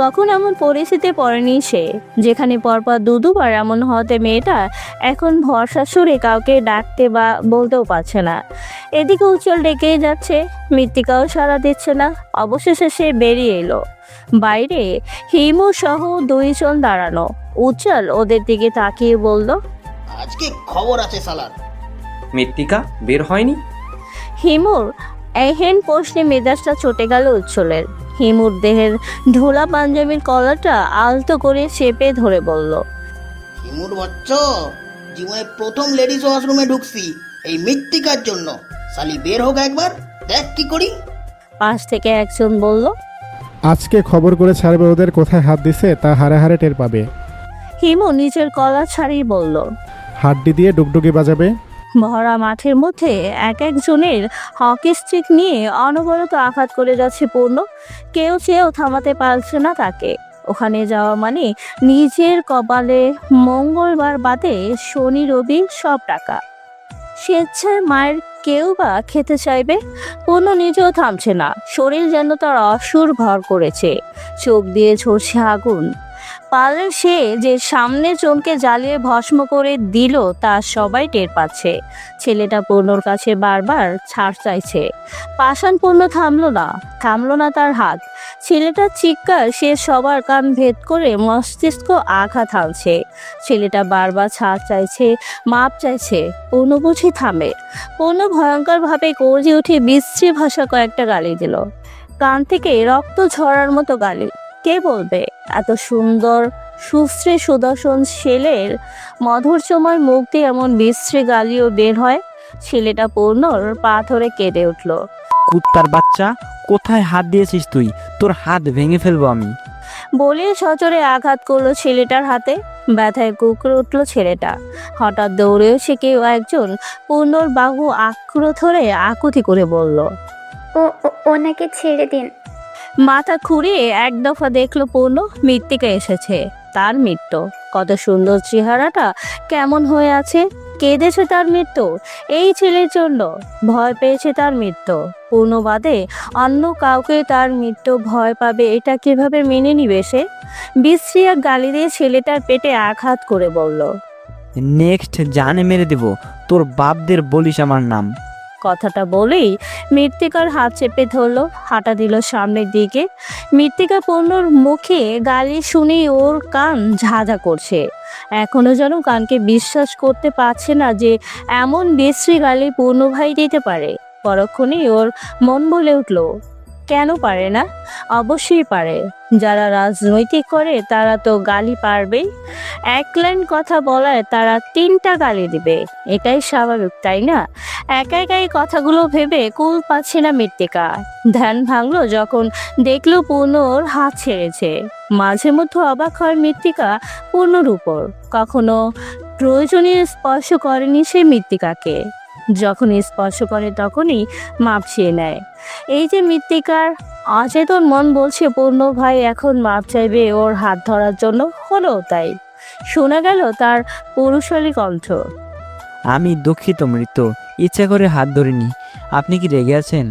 কখন এমন পরিস্থিতি পড়েনি সে, যেখানে পরপর দুবার এমন হতে মেয়েটা এখন ভরসা সুরে কাউকে ডাকতে বা বলতেও পারছে না। এদিকে উজ্জ্বল ডেকেই যাচ্ছে, মৃত্তিকাও সাড়া দিচ্ছে না। অবশেষে সে বেরিয়ে এলো। বাইরে হিমু সহ দুইজন দাঁড়ানো। উজ্জ্বল ওদের দিকে তাকিয়ে বলল, আজকে খবর আছে শালার। মৃত্তিকা বের হয়নি? হিমুর এহেন প্রশ্নে মেজাজটা চটে গেল উজ্জ্বলের। হিমুর দেহের ঢোলা পাঞ্জাবির কলারটা আলতো করে চেপে ধরে বলল, হিমুর বাচ্চ, জীবনে প্রথম লেডিস ওয়াশরুমে ঢুকছি এই মৃত্তিকার জন্য। শালি বের হোক একবার, দেখ কি করি। পাশ থেকে একজন বলল, আজকে খবর করে ছাড়বে, ওদের কোথায় হাত দিছে তা হারে হারে টের পাবে। হিমু নিজের কলার ছাড়িয়ে বলল, হাড্ডি দিয়ে ডুগডুগি বাজাবে। ভরা মাঠের মধ্যে এক একজনের হকি স্টিক নিয়ে অনবরত আঘাত করে যাচ্ছে পূর্ণ। কেউ চেয়েও থামাতে পারছে না তাকে। ওখানে যাওয়া মানে নিজের কপালে মঙ্গলবার বাদে শনি রবি সব টাকা। স্বেচ্ছায় মায়ের কেউ বা খেতে চাইবে। পূর্ণ নিজেও থামছে না, শরীর যেন তার অসুর ভর করেছে। চোখ দিয়ে ঝরছে আগুন। পারলে সে যে সামনে চমকে জ্বালিয়ে ভস্ম করে দিল তা সবাই টের পাচ্ছে। ছেলেটা পূর্ণর কাছে বারবার ছাড় চাইছে। পাষাণ পূর্ণ থামলো না তার হাত। ছেলেটার চিৎকার সে সবার কান ভেদ করে মস্তিষ্ক আঘাত হানছে। ছেলেটা বারবার ছাড় চাইছে, মাপ চাইছে। পূর্ণ বুঝি থামে। পূর্ণ ভয়ঙ্কর ভাবে গর্জে উঠে বিশ্রী ভাষা কয়েকটা গালি দিল। কান থেকে রক্ত ঝরার মতো গালি। কে বলবে এত সুন্দর সুশ্রী সুদর্শন ছেলের মধুরচময় মুখ দিয়ে এমন বিশ্রী গালিও বের হয়? ছেলেটা পূর্ণর পা ধরে কেঁদে উঠল। কুত্তার বাচ্চা, কোথায় হাত দিয়েছিস তুই? তোর হাত ভেঙে ফেলবো আমি। বলে সজোরে আঘাত করলো ছেলেটার হাতে। ব্যথায় কুকড়ে উঠল ছেলেটা। হঠাৎ দৌড়ে এসে কেউ একজন পূর্ণর বাহু আঁকড়ে ধরে আকুতি করে বলল, ওনাকে ছেড়ে দিন। মাথা খুঁড়িয়ে এক দফা দেখলো পূর্ণ, মৃত্তিকা এসেছে। তার মৃত্যু। কত সুন্দর চেহারাটা কেমন হয়ে আছে। কেঁদেছে তার মৃত্যু এই ছেলের জন্য। ভয় পেয়েছে তার মৃত্যু। পূর্ণ বাদে অন্য কাউকে তার মৃত্যু ভয় পাবে এটা কিভাবে মেনে নিবে সে? বিশ্রী এক গালি দিয়ে ছেলেটার পেটে আঘাত করে বলল, নেক্সট জানে মেরে দেব, তোর বাপদের বলিস আমার নাম। কথাটা বলেই মৃত্তিকার হাত চেপে ধরলো, হাঁটা দিল সামনের দিকে। মৃত্তিকা পূর্ণর মুখে গালি শুনেই ওর কান ঝাঁঝা করছে। এখনো যেন কানকে বিশ্বাস করতে পারছে না যে এমন বিশ্রী গালি পূর্ণ ভাই দিতে পারে। পরক্ষণেই ওর মন বলে উঠল, কেন পারে না? অবশ্যই পারে। যারা রাজনৈতিক করে তারা তো গালি পারবেই। এক লাইন কথা বলায় তারা 3টা গালি দিবে, এটাই স্বাভাবিক, তাই না? একা একাই কথাগুলো ভেবে কুল পাচ্ছে না মৃত্তিকা। ধ্যান ভাঙলো যখন দেখলো পূর্ণর হাত ছেড়েছে। মাঝে মধ্যে অবাক হয় মৃত্তিকা পূর্ণর উপর। কখনো প্রয়োজনীয় স্পর্শ করেনি সে মৃত্তিকাকে। যখন স্পর্শ করে তখনই মাপ চেয়ে নেয়। এই যে মৃত্তিকার অচেতন মন বলছে পূর্ণ ভাই এখন মাপ চাইবে ওর হাত ধরার জন্য, হলো তাই। শোনা গেল তার পুরুষালী কণ্ঠ, আমি দুঃখিত মৃত্যু, ইচ্ছা করে হাত ধরিনি। আপনি কি রেগে আছেন?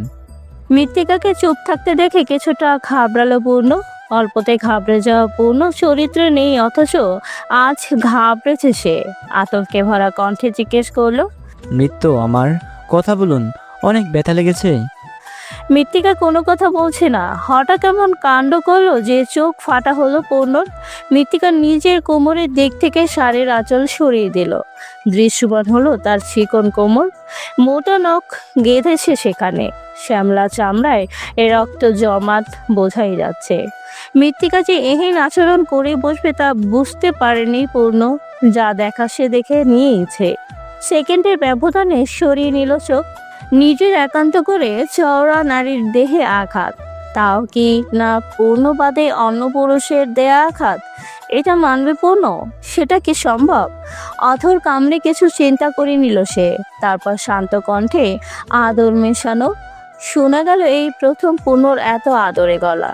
মৃত্তিকাকে চুপ থাকতে দেখে কিছুটা ঘাবড়ালো পূর্ণ। অল্পতে ঘাবড়ে যাওয়া পূর্ণ চরিত্রে নেই, অথচ আজ ঘাবড়েছে সে। আতঙ্কে ভরা কণ্ঠে জিজ্ঞেস করলো, মৃত্যু আমার, কথা বলুন, অনেক ব্যথা লেগেছে। মৃত্তিকা কোনো কথা বলছে না। হঠাৎ এমন কাণ্ড করলো যে চোখ ফাটা হলো পূর্ণর। মৃত্তিকা নিজের কোমরের দিক থেকে শাড়ির আঁচল সরিয়ে দিল। দৃশ্যমান হলো তার চিকন কোমর, মোটা নখ গেঁথেছে সেখানে, শ্যামলা চামড়ায় রক্ত জমাট বোঝাই যাচ্ছে। মৃত্তিকা যে এহেন আচরণ করে বসবে তা বুঝতে পারেনি পূর্ণ। যা দেখা সে দেখে নিয়েছে। সেকেন্ডের ব্যবধানে সরিয়ে নিল চোখ। নিজের একান্ত করে চওড়া নারীর দেহে আঘাত, তাও কি না পূর্ণবাদে অন্য পুরুষের দেয়া আঘাত? এটা মানবে পূর্ণ? সেটা কি সম্ভব? অথর কামড়ে কিছু চিন্তা করে নিল সে। তারপর শান্ত কণ্ঠে আদর মেশানো শোনা গেল, এই প্রথম পূর্ণর এত আদরে গলা।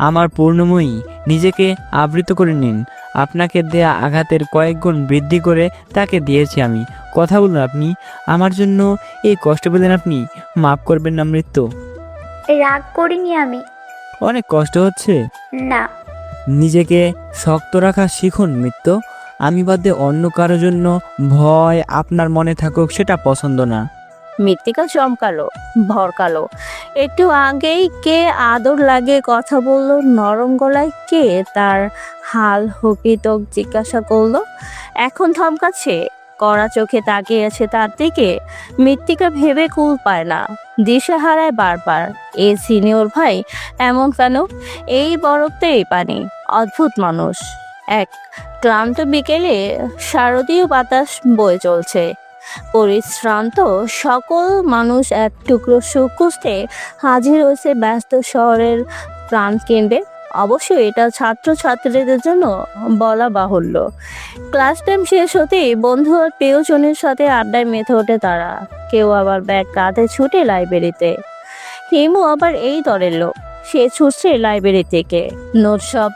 আমার পূর্ণময়ী, নিজেকে আবৃত করে নিন। আপনাকে দেয়া আঘাতের কয়েক গুণ বৃদ্ধি করে তাকে দিয়েছি আমি। কথা বলুন, আপনি আমার জন্য এই কষ্ট পেলেন, আপনি মাফ করবেন না মৃত্যু? রাগ করিনি আমি। অনেক কষ্ট হচ্ছে। না। নিজেকে শক্ত রাখা শিখুন মৃত্যু। আমি বাদে অন্য কারো জন্য ভয় আপনার মনে থাকুক, সেটা পছন্দ না। মৃত্তিকা চমকালো, ভরকালো। একটু আগেই কে আদর লাগে কথা বললো নরম গলায়, কে তার হাল হকিতক জিজ্ঞাসা করলো, এখন থমকাচ্ছে, কড়া চোখে তাকিয়ে আছে তার দিকে। মৃত্তিকা ভেবে কুল পায় না, দিশা হারায় বারবার। এই সিনিয়র ভাই এমন কেন? এই বরফতে এই পানি। অদ্ভুত মানুষ। এক ক্লান্ত বিকেলে শারদীয় বাতাস বয়ে চলছে। পরিশ্রান্ত সকল মানুষ এক টুকরো সুখ খুঁজতে হাজির হয়েছে ব্যস্ত শহরের প্রাণকেন্দ্রে। অবশ্যই এটা ছাত্রছাত্রীদের জন্য বলা বাহুল্য। ক্লাস টাইম শেষ হতেই বন্ধু আর প্রিয়জনের সাথে আড্ডায় মেতে ওঠে তারা। কেউ আবার ব্যাগ কাঁধে ছুটে লাইব্রেরিতে। হিমু আবার এই দলের লোক। সে ছুটছে লাইব্রেরি থেকে, নোট সব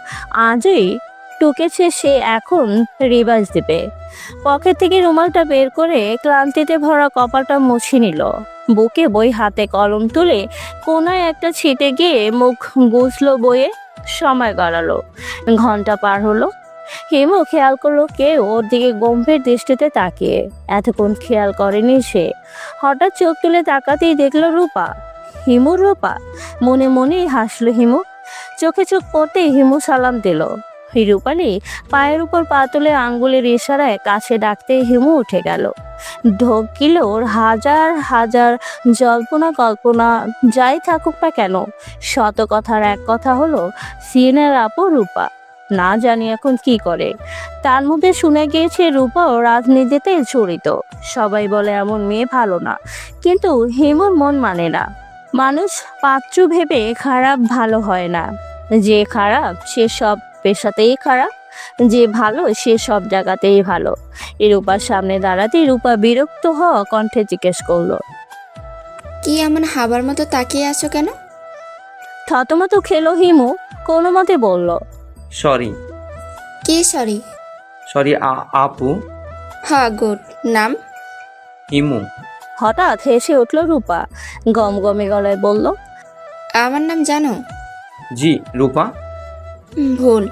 আজই টুকেছে সে, এখন রিভাইজ দেবে। পকেট থেকে রুমালটা বের করে ক্লান্তিতে ভরা কপালটা মুছে নিল। বুকে বই, হাতে কলম তুলে কোনায় একটা ছিটে গিয়ে মুখ গুছলো বইয়ে। সময় গড়ালো, ঘন্টা পার হলো। হিমু খেয়াল করলো কেউ ওর দিকে গম্ভীর দৃষ্টিতে তাকিয়ে। এতক্ষণ খেয়াল করেনি সে। হঠাৎ চোখ তুলে তাকাতেই দেখলো রূপা। হিমুর রূপা। মনে মনেই হাসলো হিমু। চোখে চোখ পড়তেই হিমু সালাম দিল। রূপালি পায়ের উপর পা তুলে আঙ্গুলের ইশারায় কাছে ডাকতে হিমু উঠে গেল। ঢোকিল ওর হাজার হাজার জল্পনা কল্পনা যাই থাকুক না কেন, শত কথার এক কথা হলো সিএনের আপু রূপা। না জানি এখন কি করে। তার মধ্যে শুনে গিয়েছে রূপাও রাজনীতিতে জড়িত। সবাই বলে এমন মেয়ে ভালো না, কিন্তু হিমুর মন মানে না। মানুষ পাত্র ভেবে খারাপ ভালো হয় না। যে খারাপ সে সব পেশাতেই খারাপ, যে ভালো সে সব জায়গাতেই ভালো। রূপার সামনে দাঁড়াতে রূপা বিরক্ত হওয়া কণ্ঠে জিজ্ঞেস করলো, কি এমন হাবার মতো তাকিয়ে আছো কেন? থতমত খেলো হিমু, কোনো মতে বলল, সরি। কি সরি? সরি আপু। হ্যাঁ, গুড। নাম? হিমু। হঠাৎ হেসে উঠল রূপা, গমগমে গলায় বলল, আমার নাম জানো? জি, রূপা। ভুল,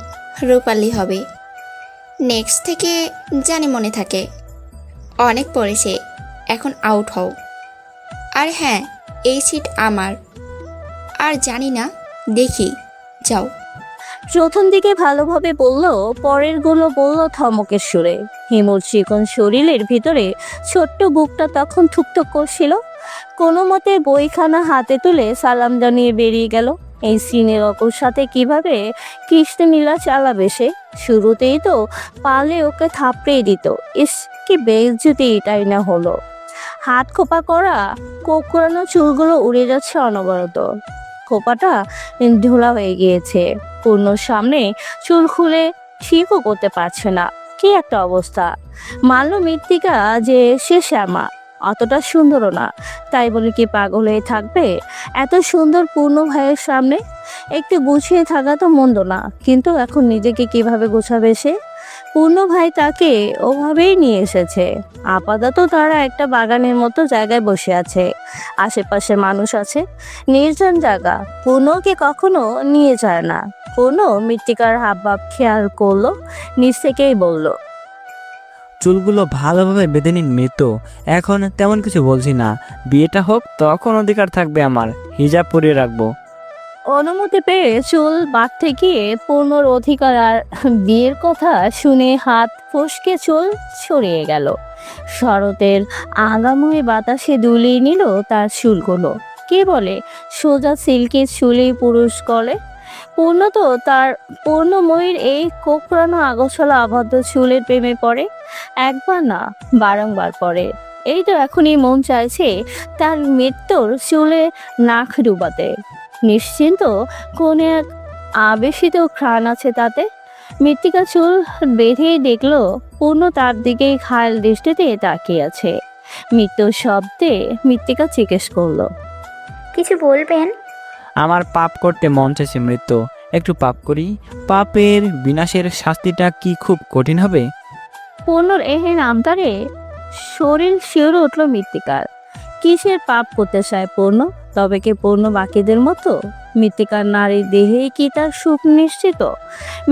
রূপালি হবে। নেক্সট থেকে জানি মনে থাকে। অনেক পড়েছে, এখন আউট হও। আর হ্যাঁ, এই সিট আমার। আর জানি না, দেখি, যাও। প্রথম দিকে ভালোভাবে বলল, পরের গুলো বলল ধমকের সুরে। হিমুর চিকন শরীরের ভিতরে ছোট্ট বুকটা তখন থুকথুক করছিল। কোনো মতে বইখানা হাতে তুলে সালাম জানিয়ে বেরিয়ে গেল। এই সিনের অকুর সাথে কিভাবে কৃষ্ণ নীলা চালাবে সে? শুরুতেই তো পালে ওকে থাপড়েই দিত। ইস, কি বেইজ্জতি এটাই না হলো। হাত খোপা করা কোকড়ানো চুলগুলো উড়ে যাচ্ছে অনবরত। খোপাটা ঢোলা হয়ে গিয়েছে। পূর্ণর সামনে চুল খুলে ঠিকও করতে পারছে না। কি একটা অবস্থা। মানল মৃত্তিকা যে সে শ্যামা, অতটা সুন্দরও না। তাই বলে কি পাগল হয়ে থাকবে এত সুন্দর পূর্ণ ভাইয়ের সামনে? একটু গুছিয়ে থাকা তো মন্দ না, কিন্তু এখন নিজেকে কিভাবে গোছাবে সে? পূর্ণ ভাই তাকে ওভাবেই নিয়ে এসেছে। আপাতত তারা একটা বাগানের মতো জায়গায় বসে আছে, আশেপাশে মানুষ আছে, নির্জন জায়গা। পূর্ণকে কখনো নিয়ে যায় না। পূর্ণ মৃত্তিকার হাবভাব খেয়াল করলো, নিজ থেকেই বলল, চুলগুলো ভালোভাবে বেঁধে নিন মৃত্যু। এখন তেমন কিছু বলছি না, বিয়েটা হোক তখন অধিকার থাকবে আমার, হিজাব পরিয়ে রাখবো। অনুমতি পেয়ে চুল বাঁধতে গিয়ে পূর্ণর অধিকার আর বিয়ের কথা শুনে হাত ফসকে চুল ছড়িয়ে গেল। শরতের আগামী বাতাসে দুলিয়ে নিল তার চুলগুলো। কে বলে সোজা সিল্কের চুলেই পুরুষ গলে? পূর্ণ তো তার পূর্ণময়ীর এই কোকড়ানো আগোছালো আবদ্ধ চুলের প্রেমে পড়ে। একবার না, বারংবার পড়ে। এই তো এখনই মন চাইছে তার মৃত্যুর চুলে নাক ডুবাতে। নিশ্চিন্ত কোন এক আবেশিত ঘ্রাণ আছে তাতে। মৃত্তিকা চুল বেঁধেই দেখলো পূর্ণ তার দিকেই খায়াল দৃষ্টিতে তাকিয়ে আছে। মৃত্যুর শব্দে মৃত্তিকা জিজ্ঞেস করলো, কিছু বলবেন? আমার পাপ করতে মন চাইছে মৃত্যু, একটু পাপ করি। পাপের বিনাশের শাস্তিটা কি খুব কঠিন হবে? পূর্ণর এহেন আমতারে শরীর শিওরে উঠল মৃত্তিকার। কিসের পাপ করতে চায় পূর্ণ? তবে কি পূর্ণ বাকিদের মতো? মৃত্তিকার নারীর দেহে কি তার সুখ নিশ্চিত?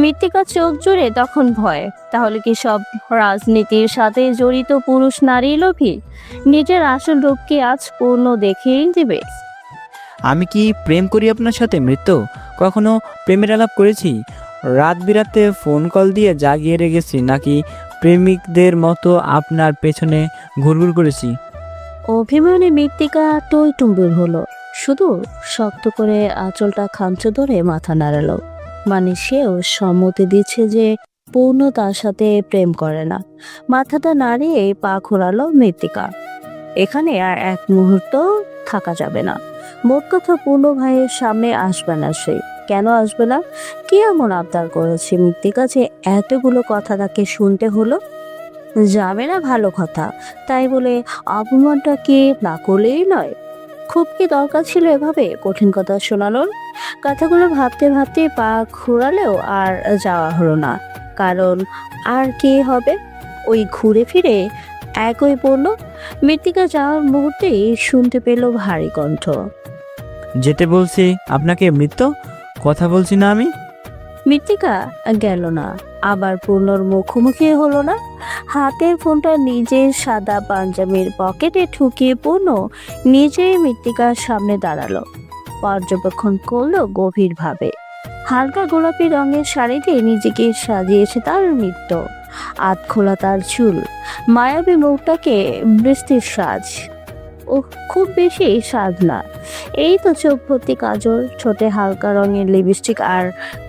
মৃত্তিকার চোখ জুড়ে তখন ভয়। তাহলে কি সব রাজনীতির সাথে জড়িত পুরুষ নারী লোভী? নিজের আসল রূপকে আজ পূর্ণ দেখিয়ে দিবে। আমি কি প্রেম করি আপনার সাথে মৃত্যু? কখনো প্রেমের আলাপ করেছি? রাত বিরাতে ফোন কল দিয়ে জাগিয়ে রেখেছি, নাকি প্রেমিকদের মতো আপনার পেছনে ঘুরঘুর করেছি? অভিমানে মৃত্তিকা টই টুম্বুর হলো, শুধু শক্ত করে আঁচলটা খামচে ধরে মাথা নাড়ালো। মানে সেও সম্মতি দিচ্ছে যে পূর্ণ তার সাথে প্রেম করে না। মাথাটা নাড়িয়ে পা ঘোরালো মৃত্তিকা। এখানে আর এক মুহূর্ত থাকা যাবে না। মোট কথা পূর্ণ ভাইয়ের সামনে আসবে না সে। কেন আসবে না? কি এমন আবদার করেছে মৃত্তিকা যে এতগুলো কথা তাকে শুনতে হলো? যাবে না ভালো কথা, তাই বলে অপমানটা কি না করলেই নয়? খুব কি দরকার ছিল এভাবে কঠিন কথা শোনানোর? কথাগুলো ভাবতে ভাবতে পা ঘোরালেও আর যাওয়া হলো না। কারণ আর কি হবে? ওই ঘুরে ফিরে একই পড়ল। মৃত্তিকা যাওয়ার মুহূর্তেই শুনতে পেল ভারী কণ্ঠ, যেতে বলছি আপনাকে মৃত্যু, কথা বলছি না আমি? মৃত্তিকা গেল না। আবার পূর্ণর মুখোমুখি হলো না। হাতের ফোনটা নিজের সাদা পাঞ্জাবির পকেটে ঠুকিয়ে পূর্ণ নিজেই মৃত্তিকার সামনে দাঁড়ালো। পর্যবেক্ষণ করলো গভীরভাবে। হালকা গোলাপি রঙের শাড়িতে নিজেকে সাজিয়েছে তার নৃত্য। আধখোলা তার চুল, মায়াবী মুখটাকে বৃষ্টির সাজ। ও খুব বেশি সাজ না, এই তো চোখ ভর্তি কাজল, ঠোঁটে হালকা রঙের লিপস্টিক, আর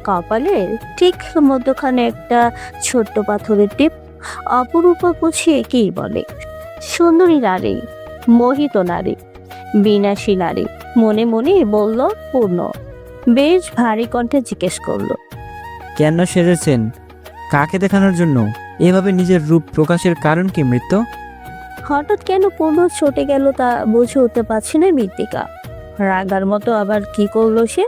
কপালের ঠিক মধ্যখানে একটা ছোট্ট পাথরের টিপ। অপরূপা পুছিয়ে কি বলে? সুন্দরী নারী, মোহিত নারী, বিনাশী নারী, মনে মনে বলল পূর্ণ। বেশ ভারী কণ্ঠে জিজ্ঞেস করলো, কেন সেজেছেন? কাকে দেখানোর জন্য? এভাবে নিজের রূপ প্রকাশের কারণ কি মৃত্যু? হঠাৎ কেন পূর্ণ ছুটে গেল তা বুঝে উঠতে পারছে না মৃত্তিকা। রাগার মতো আবার কি করলো সে?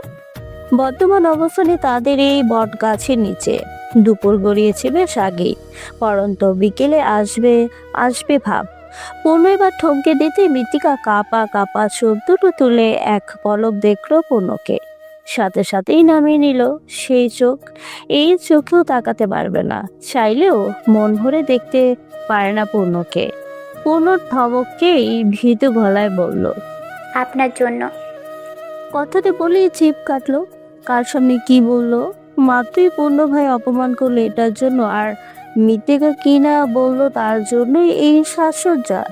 বর্তমান অবস্থানে তাদের এই বট গাছের নিচে। দুপুর গড়িয়েছে বেশ আগেই, পরন্ত বিকেলে আসবে আসবে ভাব। পূর্ণ এবার ঠমকে দিতে মৃত্তিকা কাপা কাপা চোখ দুটো তুলে এক পলক দেখলো পূর্ণকে। সাথে সাথেই নামিয়ে নিল সেই চোখ। এই চোখেও তাকাতে পারবে না, চাইলেও মন ভরে দেখতে পারে না পূর্ণকে। পূর্ণর ধমককেই ভীতু গলায় বলল, আপনার জন্য। কথাতে বলেই জিভ কাটলো। কার সামনে কি বললো? মাত্রই পূর্ণ ভাই অপমান করলো এটার জন্য, আর মৃত্তিকা কি না বললো তার জন্যই এই সাজসজ্জা।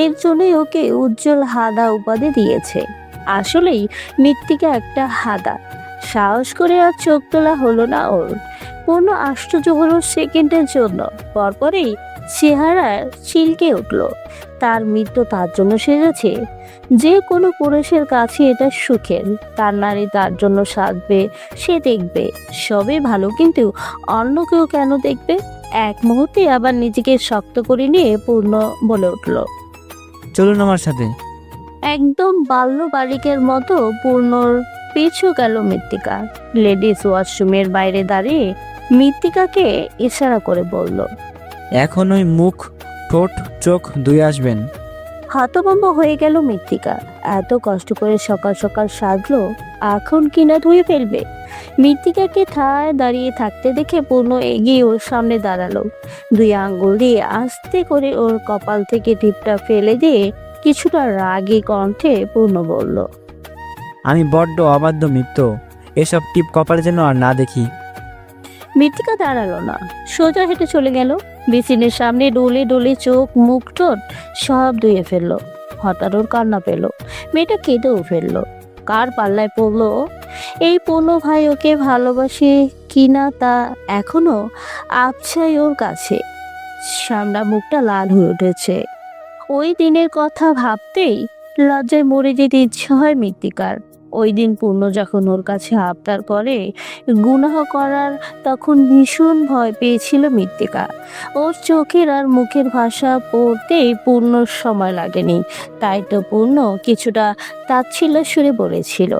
এর জন্যই ওকে উজ্জ্বল হাদা উপাধি দিয়েছে। আসলেই মৃত্তিকা একটা হাদা। সাহস করে আর চোখ তোলা হলো না ওর। পূর্ণ আশ্চর্য হলো সেকেন্ডের জন্য, পরপরই চেহারা চিলকে উঠল। তার মৃত্যু তার জন্য সেজেছে? যে কোনো পুরুষের কাছে এটা সুখের। তার নারী তার জন্য সাজবে, সে দেখবে, সবই ভালো, কিন্তু অন্য কেউ কেন দেখবে? এক মুহূর্তে আবার নিজেকে শক্ত করে নিয়ে পূর্ণ বলে উঠল, চলুন আমার সাথে। একদম বাল্য বালিকের মতো পূর্ণর পিছু গেল মৃত্তিকা। লেডিস ওয়াশরুমের বাইরে দাঁড়িয়ে মৃত্তিকাকে ইশারা করে বলল। এখন ওই মুখ, ঠোঁট, চোখ ধুয়ে আসবেন। হতভম্ব হয়ে গেল মৃত্তিকা। এত কষ্ট করে সকাল সকাল সাজলো, এখন কিনা ধুয়ে ফেলবে? মৃত্তিকাকে ঠায় দাঁড়িয়ে থাকতে দেখে পূর্ণ এগিয়ে ওর সামনে দাঁড়ালো। দুই আঙ্গুল দিয়ে আস্তে করে ওর কপাল থেকে টিপটা ফেলে দিয়ে কিছুটা রাগী কণ্ঠে পূর্ণ বলল। আমি বড্ড অবাধ্য মিত্র, এসব টিপ কপালে যেন আর না দেখি। মৃত্তিকা দাঁড়ালো না, সোজা হেঁটে চলে গেল। বেসিনের সামনে ডলে ডলে চোখ, মুখ, ঠোঁট সব ধুয়ে ফেললো। হঠাৎ ওর কান্না পেল, মেয়েটা কেঁদেও ফেললো। কার পাল্লায় পড়লো ও? এই পূর্ণ ভাই ওকে ভালোবাসে কিনা তা এখনো আবছাই ওর কাছে। সামনা মুখটা লাল হয়ে উঠেছে। ওই দিনের কথা ভাবতেই লজ্জায় মরে যেতে ইচ্ছে হয় মৃত্তিকার। ওই দিন পূর্ণ যখন ওর কাছে আবদার করে গুনাহ করার, তখন ভীষণ ভয় পেয়েছিল মৃত্তিকা। ওর চোখের আর মুখের ভাষা পড়তেই পূর্ণর সময় লাগেনি। তাই তো পূর্ণ কিছুটা তাচ্ছিল্য সুরে বলেছিল।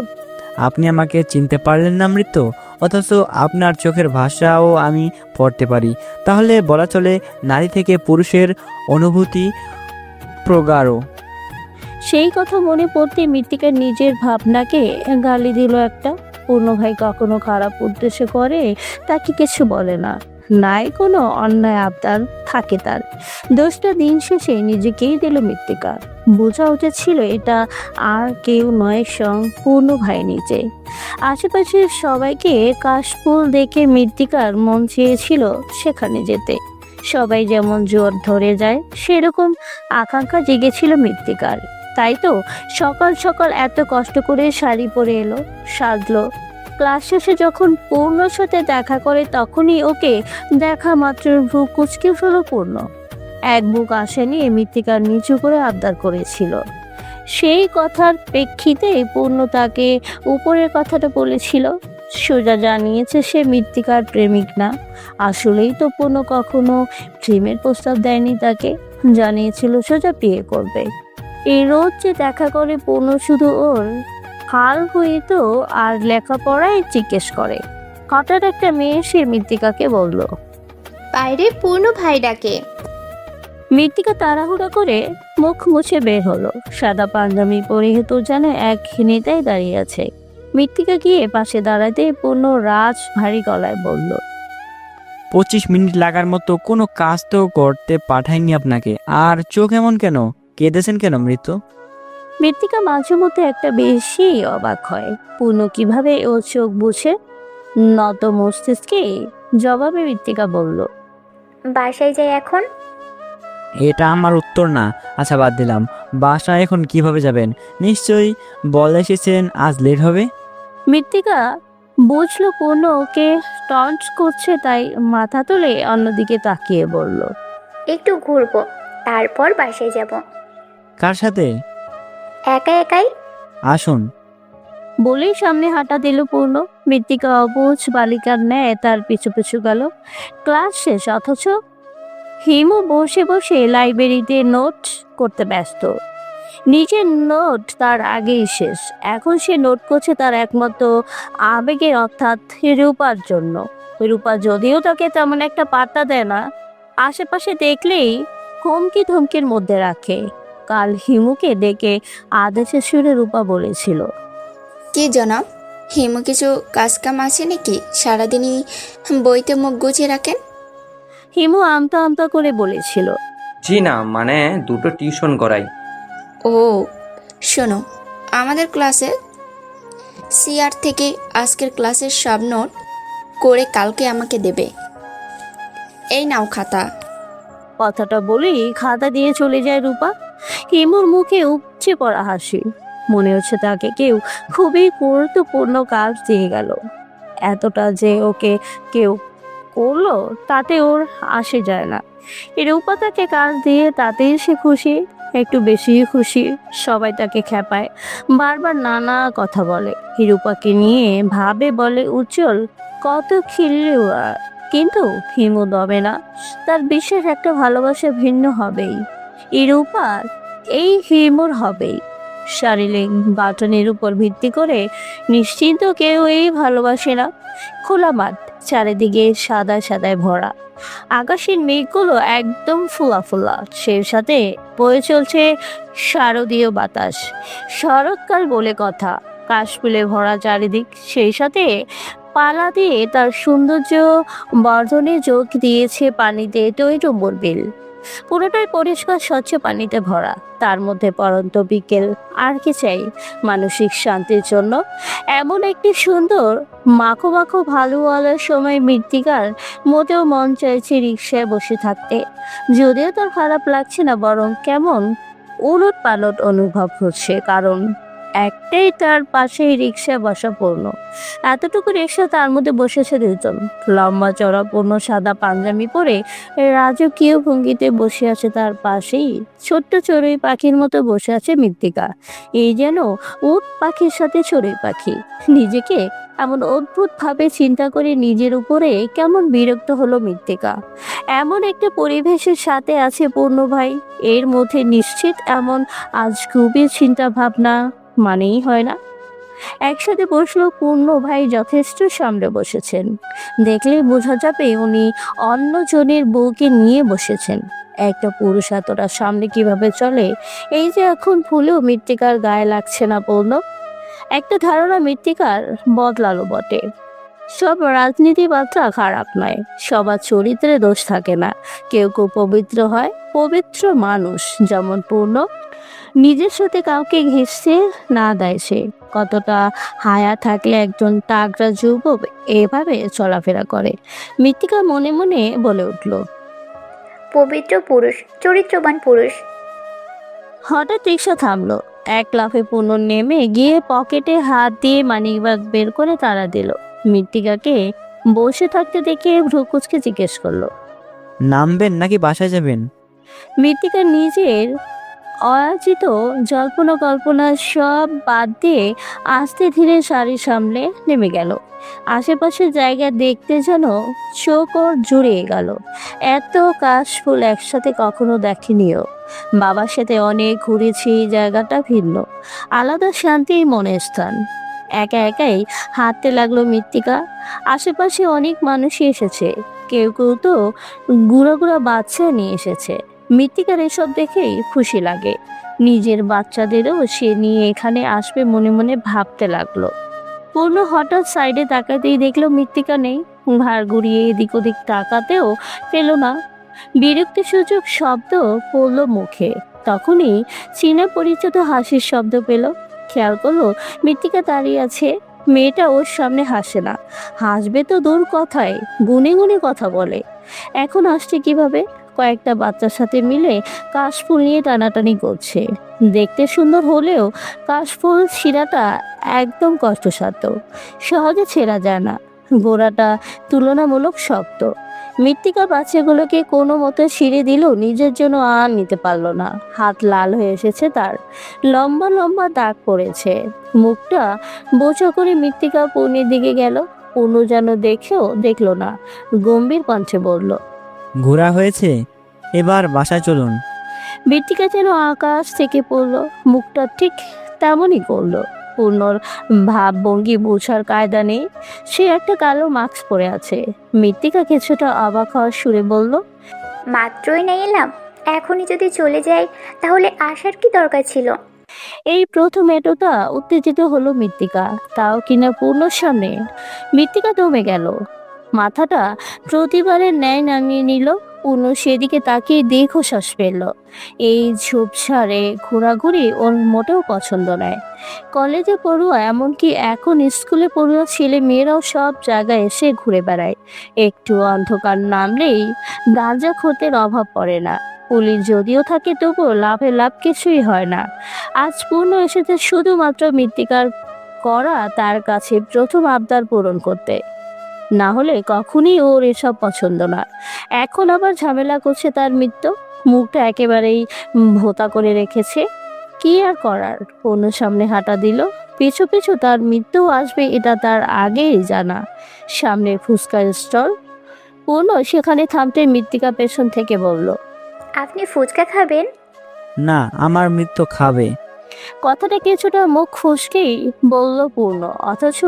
আপনি আমাকে চিনতে পারলেন না মৃত্য, অথচ আপনার চোখের ভাষাও আমি পড়তে পারি। তাহলে বলা চলে নারী থেকে পুরুষের অনুভূতি প্রগাঢ়। সেই কথা মনে পড়তে মৃত্তিকা নিজের ভাবনাকে গালি দিল একটা। পূর্ণ ভাই কখনো খারাপ উদ্দেশ্য করে তাকে কিছু বলে না, নাই কোনো অন্যায় আবদার থাকে তার। দোষটা দিন শেষে নিজেকেই দিল মৃত্তিকা। বোঝা উচিত ছিল এটা আর কেউ নয়, পূর্ণ ভাই নিজে। আশেপাশের সবাইকে কাশফুল দেখে মৃত্তিকার মন চেয়েছিল সেখানে যেতে। সবাই যেমন জোর ধরে যায়, সেরকম আকাঙ্ক্ষা জেগেছিল মৃত্তিকার। তাই তো সকাল সকাল এত কষ্ট করে শাড়ি পরে এলো, সাজলো। ক্লাস শেষে যখন পূর্ণর সাথে দেখা করে তখনই ওকে দেখা মাত্র ভ্রু কুঁচকে ফেল পূর্ণ। এক বুক আশা নিয়ে মৃত্তিকার নিচু করে আবদার করেছিল। সেই কথার প্রেক্ষিতে পূর্ণ তাকে উপরের কথাটা বলেছিল। সোজা জানিয়েছে সে মৃত্তিকার প্রেমিক না। আসলেই তো পূর্ণ কখনো প্রেমের প্রস্তাব দেয়নি তাকে, জানিয়েছিল সোজা বিয়ে করবে। এই রোজ যে দেখা করে পূর্ণ শুধু ওর হাল হইতো আর লেখাপড়ায় জিজ্ঞেস করে। হঠাৎ একটা মেয়ে এসে মৃত্তিকাকে বলল। বাইরে পূর্ণ ভাই ডাকে। মৃত্তিকা তাড়াহুড়া করে মুখ মুছে বের হলো। সাদা পাঞ্জাবি পরিহিত যেন এক নেতায় দাঁড়িয়ে আছে। মৃত্তিকা গিয়ে পাশে দাঁড়াতে পূর্ণ রাজ ভারী গলায় বলল। 25 মিনিট লাগার মতো কোনো কাজ তো করতে পাঠাইনি আপনাকে, আর চোখ এমন কেন? কেঁদেছেন কেন মৃত? মৃত্তিকা মাঝে মধ্যে একটা বেশি অবাক হয় পূর্ণ কিভাবে ও চোখ বুঝে। নত মস্তিষ্কে জবাবে মৃত্তিকা বলল। বাসায় যাই এখন। এটা আমার উত্তর না। আচ্ছা বাদ দিলাম, বাসায় এখন কিভাবে যাবেন? নিশ্চয়ই বলে এসেছেন আজ লেট হবে। মৃত্তিকা বুঝলো পূর্ণ ওকে টন্ট করছে, তাই মাথা তুলে অন্যদিকে তাকিয়ে বলল। একটু ঘুরবো, তারপর বাসায় যাব। কার সাথে? একা একাই। আসুন। বলেই সামনে হাঁটা দিল পূর্ণ। মৃত্তিকা অবুঝ বালিকার ন্যায় তার পিছু পিছু গেল। ক্লাস শেষ, অথচ হিমু বসে বসে লাইব্রেরিতে নোট করতে ব্যস্ত। নিজের নোট তার আগেই শেষ। এখন সে নোট করছে তার একমাত্র আবেগের, অর্থাৎ রূপার জন্য। রূপা যদিও তাকে তেমন একটা পাত্তা দেয় না, আশেপাশে দেখলেই হুমকি ধমকির মধ্যে রাখে। কাল হিমুকে ডেকে আদেশের সুরে রূপা বলেছিল। কি জনাব, হিমু কিছু কাজ কাম আছে নাকি? সারাদিনই বইতে মুখ গুছিয়ে রাখেন। হিমু আমতা আমতা করে বলেছিল। জি না, মানে দুটো টিউশন করাই। ও শোনো, আমাদের ক্লাসে সিআর থেকে আজকের ক্লাসের সব নোট করে কালকে আমাকে দেবে। এই নাও খাতা। কথাটা বলেই খাতা দিয়ে চলে যায় রূপা। হিমুর মুখে উপচে পড়া হাসি। মনে হচ্ছে তাকে কেউ খুবই গুরুত্বপূর্ণ কাজ দিয়ে গেল। এতটা যে ওকে কেউ করলো তাতে ওর আসে যায় না। এই রূপা তাকে কাজ দিয়ে তাতেই সে খুশি, একটু বেশি খুশি। সবাই তাকে খেপায়, বারবার নানা কথা বলে। রূপাকে নিয়ে ভাবে, বলে উজ্জ্বল কত খিল্লি ওরা। কিন্তু হিমু দবে না। তার বিশ্বাস একটা ভালোবাসা ভিন্ন হবেই, এই রূপার এই হিমুর হবেই। শারীরিক বাটনের উপর ভিত্তি করে নিশ্চিন্ত কেউ এই ভালোবাসে না। খোলা মাঠ, চারিদিকে সাদা সাদায় ভরা, আকাশের মেঘগুলো একদম ফুলা ফুলা, সেই সাথে বয়ে চলছে শারদীয় বাতাস। শরৎকাল বলে কথা, কাশফুলে ভরা চারিদিক, সেই সাথে পালা দিয়ে তার সৌন্দর্য বর্ধনে যোগ দিয়েছে পানিতে টইটুম্বুর বিল। পুরোটাই পরিষ্কার স্বচ্ছ পানিতে ভরা, তার মধ্যে পড়ন্ত বিকেল। আর কি চাই মানসিক শান্তির জন্য? এমন একটি সুন্দর মাখো মাখো ভালোওয়ালার সময় মৃত্তিকার মোটেও মন চাইছে রিকশায় বসে থাকতে। যদিও তার খারাপ লাগছে না, বরং কেমন উলট পালট অনুভব হচ্ছে, কারণ একটাই তার পাশেই রিকশা বসা পূর্ণ। এতটুকু রিকশা, তার মধ্যে বসেছে দুজন। লম্বা চড়া পূর্ণ সাদা পাঞ্জাবি পরে রাজকীয় ভঙ্গিতে বসে আছে তার পাশেই ছোট্ট চড়ুই পাখির মতো বসে আছে মৃত্তিকা। এই যেন উট পাখির সাথে চড়ুই পাখি। নিজেকে এমন অদ্ভুত ভাবে চিন্তা করে নিজের উপরে কেমন বিরক্ত হলো মৃত্তিকা। এমন একটা পরিবেশের সাথে আছে পূর্ণ ভাই, এর মধ্যে নিশ্চিত এমন আজ গভীর চিন্তা ভাবনা মানেই হয় না। একসাথে বসলো পূর্ণ ভাই যথেষ্ট সামনে বসেছেন, দেখলে বোঝা যাবে উনি অন্যজনের বউকে নিয়ে বসেছেন। একটা পুরুষ এতটা সামনে কিভাবে চলে, এই যে এখন ভুলেও মৃত্তিকার গায়ে লাগছে না পূর্ণ। একটা ধারণা মৃত্তিকার বদলালো বটে। সব রাজনীতিবাদরা খারাপ নয়, সবার চরিত্রে দোষ থাকে না। কেউ কেউ পবিত্র হয়, পবিত্র মানুষ যেমন পূর্ণ নিজের সাথে কাউকে ঘেঁষতে না দেয়। সে কতটা হায়া থাকলে একজন তাগড়া যুবক এভাবে চলাফেরা করে? মৃত্তিকা মনে মনে বলে উঠল। পবিত্র পুরুষ, চরিত্রবান পুরুষ। হঠাৎ রিক্সা থামলো। এক লাফে পূর্ণ নেমে গিয়ে পকেটে হাত দিয়ে মানিব্যাগ বের করে তাড়া দিল। মৃত্তিকাকে বসে থাকতে দেখে ভ্রুকুচকে জিজ্ঞেস করলো, নামবেন নাকি বাসায় যাবেন? মৃত্তিকা নিজের অয়াচিত জল্পনা কল্পনা সব বাদ দিয়ে আস্তে ধীরে শাড়ি সামলে নেমে গেল। আশেপাশের জায়গা দেখতে যেন চোখ ওর জুড়িয়ে গেল। এত কাশফুল একসাথে কখনো দেখেনিও। বাবার সাথে অনেক ঘুরেছি, এই জায়গাটা ভিন্ন, আলাদা শান্তির মনের স্থান। একা একাই হাঁটতে লাগলো মৃত্তিকা। আশেপাশে অনেক মানুষই এসেছে, কেউ কেউ তো গুঁড়া গুঁড়া বাচ্চা নিয়ে এসেছে। মৃত্তিকার এসব দেখেই খুশি লাগে। নিজের বাচ্চাদেরও সে নিয়ে এখানে আসবে মনে মনে ভাবতে লাগলো। পূর্ণ হঠাৎ সাইডে তাকাতেই দেখলো মৃত্তিকা নেই। ঘাড় ঘুরিয়ে এদিক ওদিক তাকাতেও পেল না। বিরক্তিসূচক শব্দ পড়ল মুখে। তখনই চীনা পরিচিত হাসির শব্দ পেল। খেয়াল করলো মৃত্তিকা দাঁড়িয়ে আছে। মেয়েটা ওর সামনে হাসে না, হাসবে তো দূর কথায়, গুনে গুনে কথা বলে। এখন আসছে কিভাবে? কয়েকটা বাচ্চার সাথে মিলে কাশফুল নিয়ে টানাটানি করছে। দেখতে সুন্দর হলেও কাশফুল ছিঁড়াটা একদম কষ্টসাধ্য, সহজে ছেঁড়া যায় না। গোড়াটা তুলনামূলক শক্ত। মৃত্তিকা বাচ্চাগুলোকে কোনো মতে ছিঁড়ে দিলেও নিজের জন্য আর নিতে পারলো না। হাত লাল হয়ে এসেছে তার, লম্বা লম্বা দাগ পড়েছে। মুখটা বোচা করে মৃত্তিকা পূর্ণের দিকে গেল। পূর্ণ যেন দেখলো না, গম্ভীর কণ্ঠে বলল, ঘোরা হয়েছে, এবার বাসায় চলুন। মৃত্তিকা যেন আকাশ থেকে পড়লো, মুখটা ঠিক তেমনই করলো। পূর্ণর ভাব ভঙ্গি বোঝার কায়দা নেই। সে একটা কালো মাস্ক পরে আছে। মৃত্তিকা কিছুটা অবাক হওয়ার সুরে বলল, মাত্রই না এলাম, এখনই যদি চলে যাই তাহলে আসার কি দরকার ছিল? এই প্রথম এতটা উত্তেজিত হলো মৃত্তিকা, তাও কিনা পূর্ণর সামনে। মৃত্তিকা দমে গেল, মাথাটা প্রতিবারের ন্যায় নামিয়ে নিল। পূর্ণ সেদিকে তাকিয়ে দীর্ঘশ্বাস ফেলল। এই ঝোপঝাড়ে ঘোরাঘুরি ওর মোটেও পছন্দ নয়। কলেজে পড়ুয়া, এমনকি এখন স্কুলে পড়ুয়া ছেলে মেয়েরাও সব জায়গায় এসে ঘুরে বেড়ায়। একটু অন্ধকার নামলেই গাঁজা খোতের অভাব পড়ে না। পুলিশ যদিও থাকে তবুও লাভ কিছুই হয় না। আজ পূর্ণ এসেছে শুধুমাত্র মৃত্তিকার করা তার কাছে প্রথম আবদার পূরণ করতে। না হলে কখনই ওর এসব পছন্দ না। এখন আবার ঝামেলা করছে তার মৃত্যু। মুখটা একেবারেই ভোতা করে রেখেছে। কি আর করার, পূর্ণ সামনে হাঁটা দিল। পিছু পিছু তার মৃত্যু আসবে এটা তার আগেই জানা। সামনে ফুচকার স্টল। পূর্ণ সেখানে থামতে মৃত্তিকা পেছন থেকে বলল, আপনি ফুচকা খাবেন? না, আমার মৃত্যু খাবে। কথাটা কিছুটা মুখ ফসকেই বলল পূর্ণ, অথচ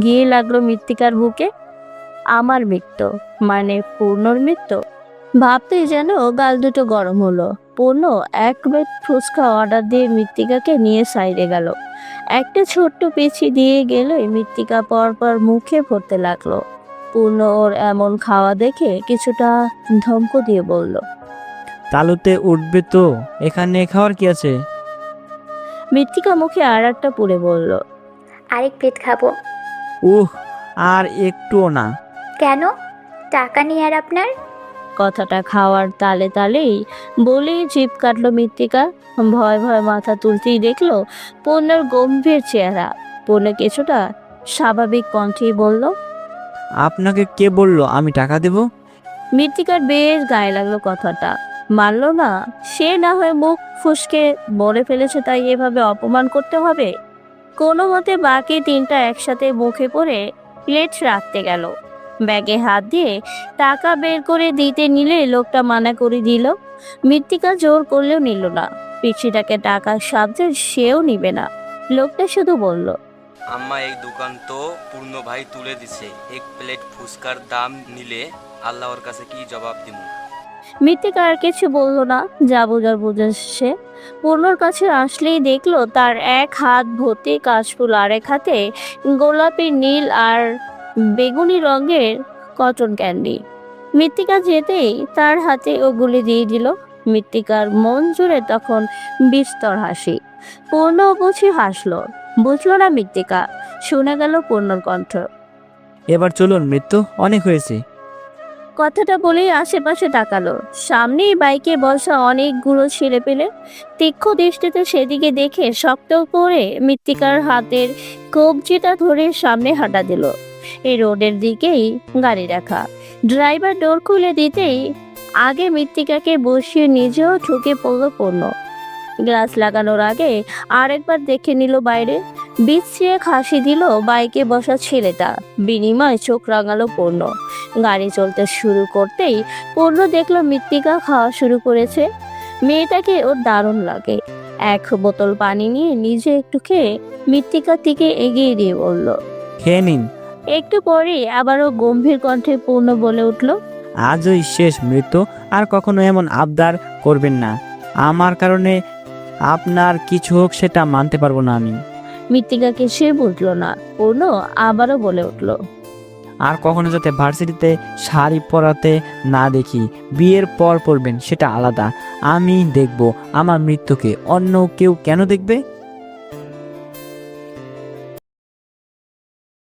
গিয়ে লাগলো মৃত্তিকার বুকে। আমার মৃত্যু মানে পূর্ণর মৃত্যু ভাবতেই যেন গাল দুটো গরম হলো। পূর্ণ এক প্লেট ফুচকা অর্ডার দিয়ে মৃত্তিকাকে নিয়ে সাইডে গেল। একটা ছোট্ট পেছি দিয়ে গেলে মৃত্তিকা পরপর মুখে ভরতে লাগলো। পূর্ণ ওর এমন খাওয়া দেখে কিছুটা ধমক দিয়ে বলল, তালুতে উঠবে তো, এখানে খাওয়ার কি আছে? মৃত্তিকা মুখে আর একটা পুড়ে বলল, আরেক প্লেট খাবো। উহ, আর একটুও না। কেন? টাকা নেই আর আপনার? কথাটা খাওয়ার তালে তালেই বলেই জিভ কাটলো মৃত্তিকা। ভয় ভয় মাথা তুলতেই দেখলো পূর্ণর গম্ভীর চেহারা। পূর্ণ কিছুটা স্বাভাবিক কণ্ঠেই বলল, আপনাকে কে বললো আমি টাকা দেব? মৃত্তিকার বেশ গায়ে লাগলো কথাটা, মানলো না। সে না হয় মুখ ফুসকে বলে ফেলেছে, তাই এভাবে অপমান করতে হবে? কোনো মতে বাকি তিনটা একসাথে মুখে পড়ে প্লেট রাখতে গেল। ব্যাগে হাত দিয়ে টাকা বের করে দিতে নিলে লোকটা মানা করে দিল। মৃত্তিকা জোর করলেও নিল না। পিছিটাকে টাকার সাহায্যে সেও নিবে না। লোকটা শুধু বলল, আম্মা এই দোকান তো পূর্ণ ভাই তুলে দিছে, এক প্লেট ফুচকার দাম নিলে আল্লাহর কাছে কি জবাব দিব? মৃত্তিকা আর কিছু বলল না, যা বোঝার বুঝেছে। পূর্ণর কাছে আসলেই দেখলো তার এক হাত ভর্তি কাশফুল, আর এক হাতে গোলাপি, নীল আর বেগুনি রঙের কটন ক্যান্ডি। মৃত্তিকা যেতেই তার হাতে ওগুলি দিয়ে দিল। মৃত্তিকার মন জুড়ে তখন বিস্তর হাসি। পূর্ণ বুঝি হাসলো, বুঝলো না মৃত্তিকা। শোনা গেল পূর্ণর কণ্ঠ, এবার চলুন মৃত্যু, অনেক হয়েছে। কথাটা বলেই আশেপাশে তাকালো। সামনেই বাইকে বসা অনেকগুলো ছেলে পেলে। তীক্ষ্ণ দৃষ্টিতে সেদিকে দেখে শক্ত করে মৃত্তিকার হাতের কবজিটা ধরে সামনে হাঁটা দিল। এই রোডের দিকেই গাড়ি রাখা। ড্রাইভার ডোর খুলে দিতেই আগে মৃত্তিকাকে বসিয়ে নিজেও ঢুকে পড়ল পূর্ণ। গ্লাস লাগানোর আগে আরেকবার দেখে নিল বাইরে। বিছিয়ে হাসি দিল বাইকে বসা ছেলেটা। বিনিময় চোখ রাঙালো পূর্ণ। গাড়ি চলতে শুরু করতেই পূর্ণ দেখলো মৃত্তিকা খাওয়া শুরু করেছে। মেয়েটাকে ওর দারুণ লাগে। এক বোতল পানি নিয়ে নিজে একটু খেয়ে মৃত্তিকার দিকে এগিয়ে দিয়ে বলল, খেয়ে নিন। একটু পরে আবারও গম্ভীর কণ্ঠে পূর্ণ বলে উঠল, আজই শেষ মৃত্যু, আর কখনো এমন আবদার করবেন না। আমার কারণে আপনার কিছু হোক সেটা মানতে পারবো না আমি। মৃত্তিকাকে সে বুঝলো না। পূর্ণ আবারও বলে উঠল, আর কখনো যাতে ভার্সিটিতে শাড়ি পরাতে না দেখি। বিয়ের পর পরবেন সেটা আলাদা, আমি দেখব। আমার মৃত্যুকে অন্য কেউ কেন দেখবে?